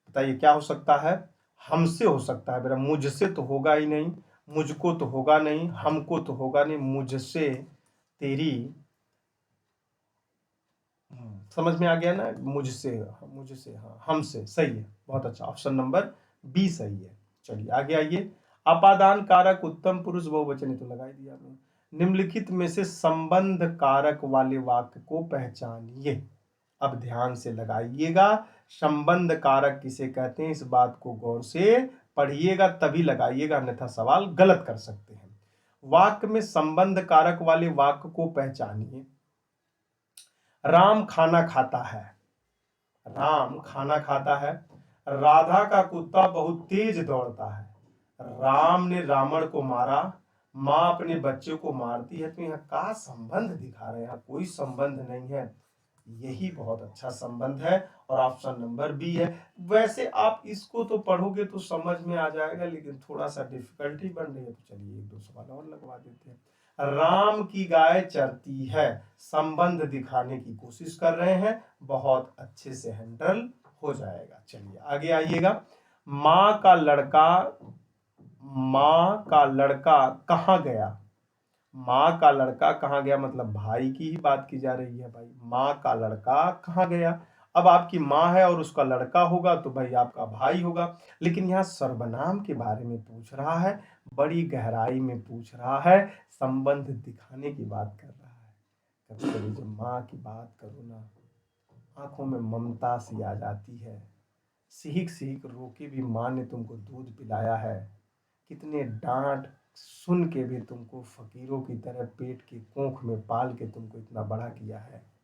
बताइए क्या हो सकता है? हमसे हो सकता है मेरा, मुझसे तो होगा ही नहीं, मुझको तो होगा नहीं, हमको तो होगा नहीं, मुझसे तेरी, समझ में आ गया ना? मुझसे, मुझसे, हाँ हमसे, सही है, बहुत अच्छा, ऑप्शन नंबर बी सही है। चलिए आगे आइए। अपादान कारक उत्तम पुरुष बहुवचन, तो लगा ही दिया आपने। निम्नलिखित में से संबंध कारक वाले वाक्य को पहचानिए। अब ध्यान से लगाइएगा, संबंध कारक किसे कहते हैं, इस बात को गौर से पढ़िएगा तभी लगाइएगा, अन्यथा सवाल गलत कर सकते हैं। वाक्य में संबंध कारक वाले वाक्य को पहचानिए। राम खाना खाता है, राम खाना खाता है। राधा का कुत्ता बहुत तेज दौड़ता है। राम ने रावण को मारा, माँ अपने बच्चे को मारती है। तो यहाँ का संबंध दिखा रहे हैं? यहाँ कोई संबंध नहीं है, यही बहुत अच्छा संबंध है, और ऑप्शन नंबर बी है। वैसे आप इसको तो पढ़ोगे तो समझ में आ जाएगा, लेकिन थोड़ा सा डिफिकल्टी बन रही है, तो चलिए एक दो सवाल और लगवा देते हैं। राम की गाय चरती है, संबंध दिखाने की कोशिश कर रहे हैं, बहुत अच्छे से हैंडल हो जाएगा। चलिए आगे आइएगा। माँ का लड़का, माँ का लड़का कहाँ गया? माँ का लड़का कहाँ गया मतलब भाई की ही बात की जा रही है भाई। माँ का लड़का कहाँ गया? अब आपकी माँ है और उसका लड़का होगा तो भाई आपका भाई होगा, लेकिन यहाँ सर्वनाम के बारे में पूछ रहा है, बड़ी गहराई में पूछ रहा है, संबंध दिखाने की बात कर रहा है। कभी कभी जब माँ की बात करो ना, आंखों में ममता सी आ जाती है। सीख सीख रोके भी माँ ने तुमको दूध पिलाया है, कितने डांट सुन के भी तुमको फकीरों की तरह पेट की कोख में पाल के तुमको इतना बड़ा किया है।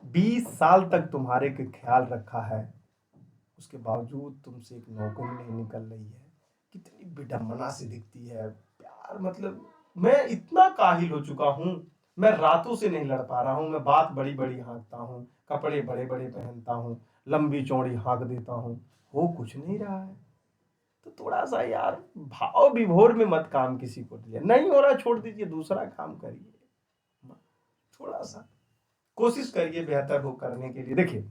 20 साल तक तुम्हारे के ख्याल रखा है, उसके बावजूद तुमसे एक नौकरी नहीं निकल रही है। कितनी विडंबना सी दिखती है प्यार, मतलब मैं इतना काहिल हो चुका हूं, मैं रातों से नहीं लड़ पा रहा हूँ, मैं बात बड़ी बड़ी हाँकता हूँ, कपड़े बड़े बड़े पहनता हूँ, लंबी चौड़ी हाँक देता हूँ, हो कुछ नहीं रहा है। तो थोड़ा सा यार भाव विभोर में मत काम किसी को दिया, नहीं हो रहा छोड़ दीजिए, दूसरा काम करिए। थोड़ा सा कोशिश करिए बेहतर हो करने के लिए। देखिए,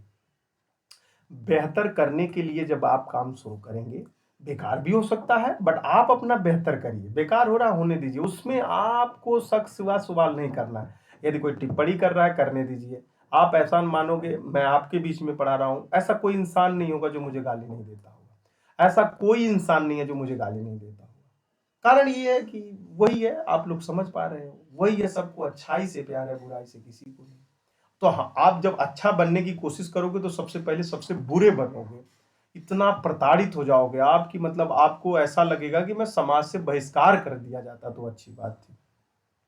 बेहतर करने के लिए जब आप काम शुरू करेंगे, बेकार भी हो सकता है, बट आप अपना बेहतर करिए। बेकार हो रहा होने दीजिए, उसमें आपको शक सिवा सवाल नहीं करना है। यदि कोई टिप्पणी कर रहा है, करने दीजिए। आप एहसान मानोगे, मैं आपके बीच में पढ़ा रहा हूं, ऐसा कोई इंसान नहीं होगा जो मुझे गाली नहीं देता होगा, ऐसा कोई इंसान नहीं है जो मुझे गाली नहीं देता होगा। कारण ये है कि वही है, आप लोग समझ पा रहे हो, वही है, सबको अच्छाई से प्यार है, बुराई से किसी को नहीं। तो हाँ, आप जब अच्छा बनने की कोशिश करोगे तो सबसे पहले सबसे बुरे बनोगे, इतना प्रताड़ित हो जाओगे आप कि मतलब आपको ऐसा लगेगा कि मैं समाज से बहिष्कार कर दिया जाता तो अच्छी बात थी।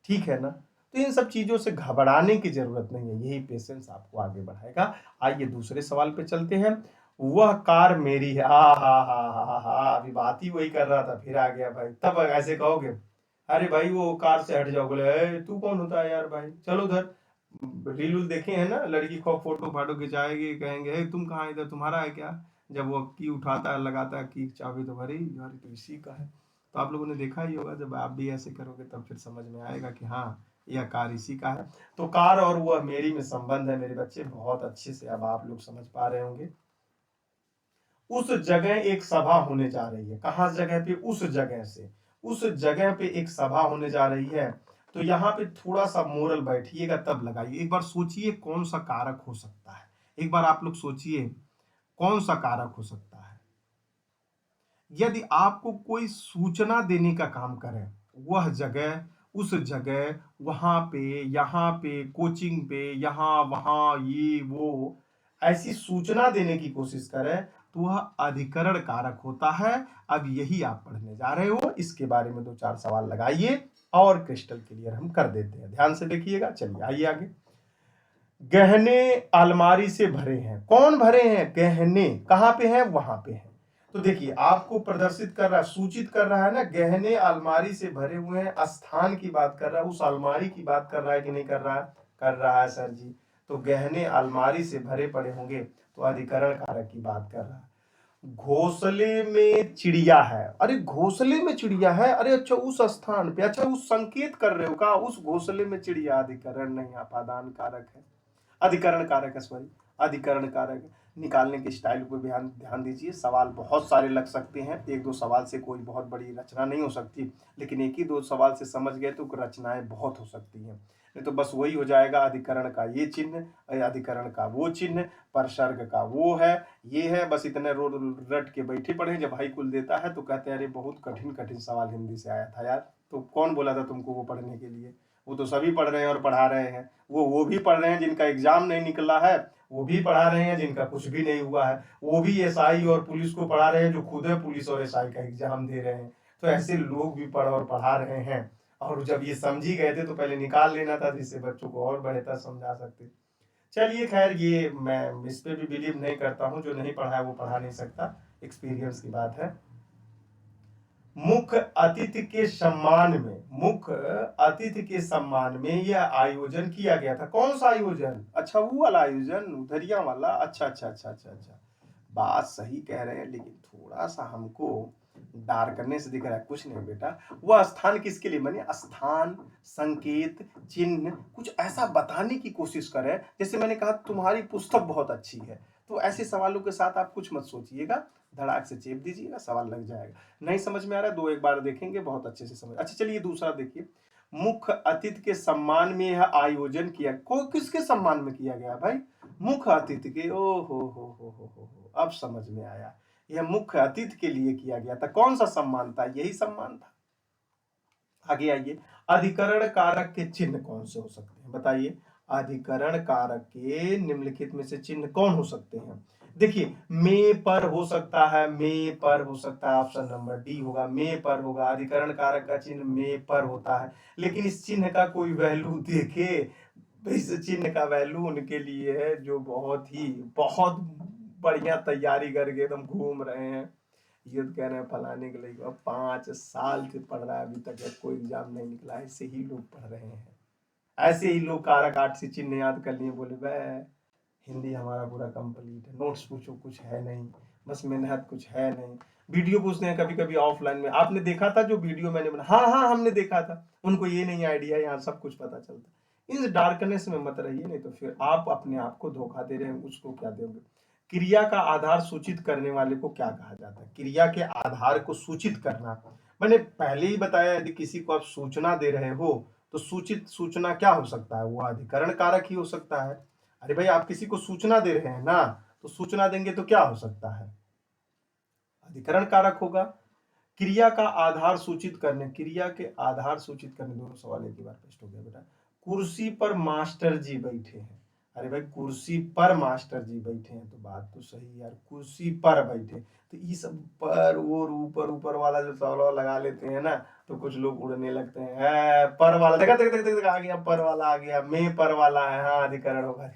ठीक है ना? तो इन सब चीजों से घबराने की जरूरत नहीं है, यही पेशेंस आपको आगे बढ़ाएगा। आइए दूसरे सवाल पे चलते हैं। वह कार मेरी है, हा, अभी बात ही वही कर रहा था, फिर आ गया भाई। तब ऐसे कहोगे, अरे भाई वो कार से हट जाओ, बोले "ए, तू कौन होता है यार भाई, चलो उधर"। रील उल देखे हैं ना, लड़की को फोटो फाटो खिंचाएगी, कहेंगे "ए, तुम कहाँ, इधर तुम्हारा है क्या"। जब वो की उठाता है, लगाता है की चाबी, तो अरे यार ये तो इसी का है। तो आप लोगों ने देखा ही होगा, जब आप भी ऐसे करोगे तब फिर समझ में आएगा कि हाँ, यह कार इसी का है। तो कार और वह मेरी में संबंध है मेरे बच्चे, बहुत अच्छे से अब आप लोग समझ पा रहे होंगे। उस जगह एक सभा होने जा रही है, कहाँ जगह पे, उस जगह से, उस जगह पे एक सभा होने जा रही है। तो यहाँ पे थोड़ा सा मोरल बैठिएगा तब लगाइए, एक बार सोचिए कौन सा कारक हो सकता है। एक बार आप लोग सोचिए कौन सा कारक हो सकता है। यदि आपको कोई सूचना देने का काम करे, वह जगह, उस जगह, वहां पे, यहाँ पे, कोचिंग पे, यहाँ वहां, ये वो, ऐसी सूचना देने की कोशिश करे, तो वह अधिकरण कारक होता है। अब यही आप पढ़ने जा रहे हो, इसके बारे में दो चार सवाल लगाइए और क्रिस्टल क्लियर हम कर देते हैं। ध्यान से देखिएगा, चलिए आइए आगे। गहने अलमारी से भरे हैं, कौन भरे हैं, गहने, कहां पे हैं, वहां पे हैं। तो देखिए आपको प्रदर्शित कर रहा है, सूचित कर रहा है ना, गहने अलमारी से भरे हुए हैं, स्थान की बात कर रहा है, उस अलमारी की बात कर रहा है कि नहीं कर रहा है, कर रहा है सर जी। तो गहने अलमारी से भरे पड़े होंगे, तो अधिकरण कारक की बात कर रहा है। घोंसले में चिड़िया है, अरे घोंसले में चिड़िया है, अरे अच्छा उस स्थान पे, अच्छा उस संकेत कर रहे हो का, उस घोंसले में चिड़िया, अधिकरण नहीं, अपादान कारक है, अधिकरण कारक है, सॉरी, अधिकरण कारक। निकालने के स्टाइल पर ध्यान ध्यान दीजिए, सवाल बहुत सारे लग सकते हैं, एक दो सवाल से कोई बहुत बड़ी रचना नहीं हो सकती, लेकिन एक ही दो सवाल से समझ गए तो रचनाएं बहुत हो सकती हैं। नहीं तो बस वही हो जाएगा, अधिकरण का ये चिन्ह, अधिकरण का वो चिन्ह, परसर्ग का वो है, ये है, बस इतने रो रट के बैठे पड़े। जब हाई कुल देता है तो कहते हैं अरे बहुत कठिन कठिन सवाल हिंदी से आया था यार। तो कौन बोला था तुमको वो पढ़ने के लिए, वो तो सभी पढ़ रहे हैं और पढ़ा रहे हैं। वो भी पढ़ रहे हैं जिनका एग्जाम नहीं निकला है, वो भी पढ़ा रहे हैं जिनका कुछ भी नहीं हुआ है, वो भी एसआई और पुलिस को पढ़ा रहे हैं जो खुद है पुलिस और एसआई का एग्जाम दे रहे हैं। तो ऐसे लोग भी पढ़ और पढ़ा रहे हैं। और जब ये समझ ही गए थे तो पहले निकाल लेना था, जिससे बच्चों को और बेहतर समझा सकते। चलिए खैर, ये मैं इस पे भी बिलीव नहीं करता हूँ, जो नहीं पढ़ा है वो पढ़ा नहीं सकता, एक्सपीरियंस की बात है। मुख्य अतिथि के सम्मान में, मुख्य अतिथि के सम्मान में यह आयोजन किया गया था। कौन सा आयोजन, अच्छा वो वाला आयोजन, उधरिया वाला, अच्छा अच्छा अच्छा अच्छा अच्छा। बात सही कह रहे हैं, लेकिन थोड़ा सा हमको डार करने से दिख रहा है, कुछ नहीं बेटा। वह स्थान किसके लिए बने, स्थान, संकेत, चिन्ह, कुछ ऐसा बताने की कोशिश करें। जैसे मैंने कहा तुम्हारी पुस्तक बहुत अच्छी है, तो ऐसे सवालों के साथ आप कुछ मत सोचिएगा, धड़ाक से चेप दीजिएगा, सवाल लग जाएगा। नहीं समझ में आ रहा है, दो एक बार देखेंगे बहुत अच्छे से समझ। अच्छा चलिए दूसरा देखिए, मुख्य अतिथि के सम्मान में यह आयोजन किया, को किसके सम्मान में किया गया भाई, मुख्य अतिथि के। ओ हो, अब समझ में आया, यह मुख्य अतिथि के लिए किया गया था। कौन सा सम्मान था, यही सम्मान था। आगे आइए, अधिकरण कारक के चिन्ह कौन से हो सकते हैं, बताइए। अधिकरण कारक के निम्नलिखित में से चिन्ह कौन हो सकते हैं। देखिए, मे पर हो सकता है, मे पर हो सकता है, ऑप्शन नंबर डी होगा, मे पर होगा। अधिकरण कारक का चिन्ह मे पर होता है, लेकिन इस चिन्ह का कोई वैल्यू देखे, इस चिन्ह का वैल्यू उनके लिए है जो बहुत बढ़िया तैयारी करके एकदम घूम रहे हैं। ये तो कह रहे हैं फलाने के लिए 5 साल से पढ़ रहा है, अभी तक कोई एग्जाम नहीं निकला है, ऐसे ही लोग पढ़ रहे हैं। ऐसे ही लोग कारक आठ से चिन्ह याद कर लिए, बोले वह हिंदी हमारा पूरा कंप्लीट है, नोट्स पूछो कुछ है नहीं, बस मेहनत कुछ है नहीं। वीडियो पूछते हैं कभी कभी ऑफलाइन में, आपने देखा था जो वीडियो मैंने बना, हाँ हाँ हमने देखा था, उनको ये नहीं आइडिया यहाँ सब कुछ पता चलता। इन डार्कनेस में मत रहिए, नहीं तो फिर आप अपने आप को धोखा दे रहे हैं, उसको क्या दोगे। क्रिया का आधार सूचित करने वाले को क्या कहा जाता है? क्रिया के आधार को सूचित करना, मैंने पहले ही बताया, यदि किसी को आप सूचना दे रहे हो तो सूचित सूचना क्या हो सकता है? वो अधिकरण कारक ही हो सकता है। अरे भाई आप किसी को सूचना दे रहे हैं ना, तो सूचना देंगे तो क्या हो सकता है? अधिकरण कारक होगा। क्रिया का आधार सूचित करने, क्रिया के आधार सूचित करने, दोनों सवाल एक ही बार पेस्ट हो गया बेटा। कुर्सी पर मास्टर जी बैठे हैं, अरे भाई कुर्सी पर मास्टर जी बैठे हैं, तो बात तो सही यार, कुर्सी पर बैठे, तो ये सब पर और ऊपर ऊपर वाला जो सवाल लगा लेते हैं ना, तो कुछ लोग उड़ने लगते हैं। पर वाला देखा देख देख देख आ गया, पर वाला आ गया, मैं पर वाला है, हाँ अधिकरण होगा।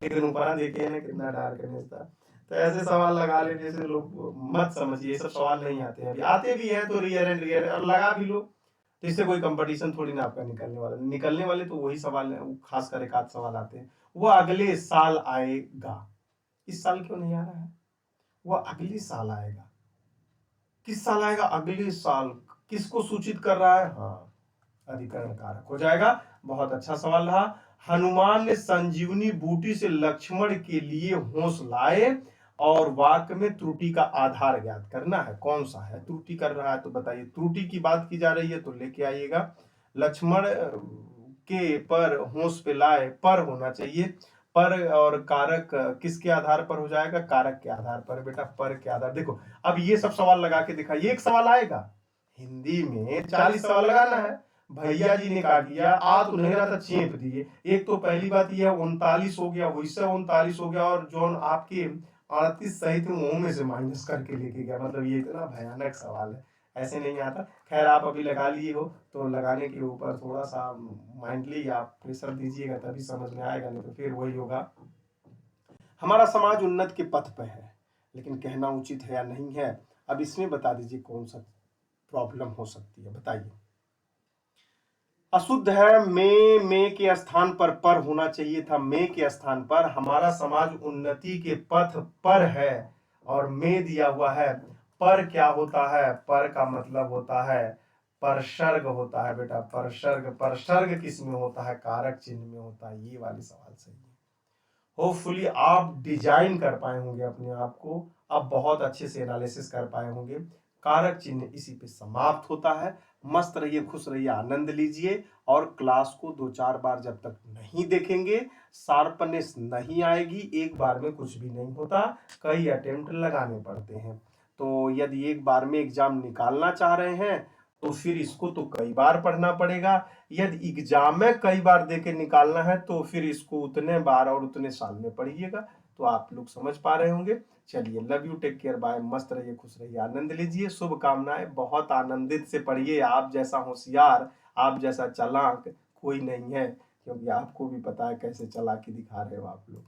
लेकिन ऊपर देखिए ना कितना डार्कनेस था। तो ऐसे सवाल लगा लेने से लोग मत समझिए, ये सब सवाल नहीं आते हैं, आते भी हैं तो रियर एंड रियर और लगा भी लो, तो इससे कोई कंपटीशन थोड़ी ना आपका निकलने वाले तो वही सवाल है, खास कर एक आध सवाल आते हैं, वो अगले साल आएगा। इस साल क्यों नहीं आ रहा है? वो अगले साल आएगा। किस साल आएगा? अगले साल। किसको सूचित कर रहा है? हाँ, अधिकरण कारक हो जाएगा। बहुत अच्छा सवाल रहा। हनुमान ने संजीवनी बूटी से लक्ष्मण के लिए होश लाए, और वाक्य में त्रुटि का आधार ज्ञात करना है, कौन सा है? त्रुटि कर रहा है तो बताइए, त्रुटि की बात की जा रही है तो लेके आइएगा। लक्ष्मण के पर होश पे लाए, पर होना चाहिए, पर और कारक किसके आधार पर हो जाएगा? कारक के आधार पर बेटा, पर के आधार। देखो अब ये सब सवाल लगा के दिखाइए, एक सवाल आएगा, हिंदी में 40 सवाल लगाना है। भैया जी ने कहा किया, आ तो नहीं रहा था, चेप दिए। एक तो पहली बात यह 39 हो गया, वैसे 39 हो गया, और जो आपके 38 सही थे वो में से माइनस करके लेके गया। मतलब ये इतना भयानक सवाल है, ऐसे नहीं आता। खैर आप अभी लगा लिए हो तो लगाने के ऊपर थोड़ा सा माइंडली आप प्रेशर दीजिएगा, तभी समझ में आएगा, नहीं तो फिर वही होगा। हमारा समाज उन्नति के पथ पे है, लेकिन कहना उचित है या नहीं है? अब इसमें बता दीजिए कौन सा प्रॉब्लम हो सकती है, बताइए। अशुद्ध है, में के स्थान पर होना चाहिए था, में के स्थान पर। हमारा समाज उन्नति के पथ पर है और में दिया हुआ है। पर क्या होता है? पर का मतलब होता है परसर्ग होता है बेटा, परसर्ग। परसर्ग किस में होता है? कारक चिन्ह में होता है। ये वाली सवाल सही है। होपफुली आप डिजाइन कर पाए होंगे अपने आप को, आप बहुत अच्छे से एनालिसिस कर पाए होंगे। कारक चिन्ह इसी पे समाप्त होता है। मस्त रहिए, खुश रहिए, आनंद लीजिए, और क्लास को 2-4 बार जब तक नहीं देखेंगे, शार्पनेस नहीं आएगी। एक बार में कुछ भी नहीं होता, कई अटेम्प्ट लगाने पड़ते हैं। तो यदि एक बार में एग्जाम निकालना चाह रहे हैं तो फिर इसको तो कई बार पढ़ना पड़ेगा। यदि एग्जाम में कई बार देके निकालना है तो फिर इसको उतने बार और उतने साल में पढ़िएगा। तो आप लोग समझ पा रहे होंगे। चलिए, love you, take care, bye. मस्त रहिए, खुश रहिए, आनंद लीजिए, शुभकामनाएं। बहुत आनंदित से पढ़िए। आप जैसा होशियार, आप जैसा चालाक कोई नहीं है, क्योंकि आपको भी पता है कैसे चालाकी दिखा रहे हो आप लोग।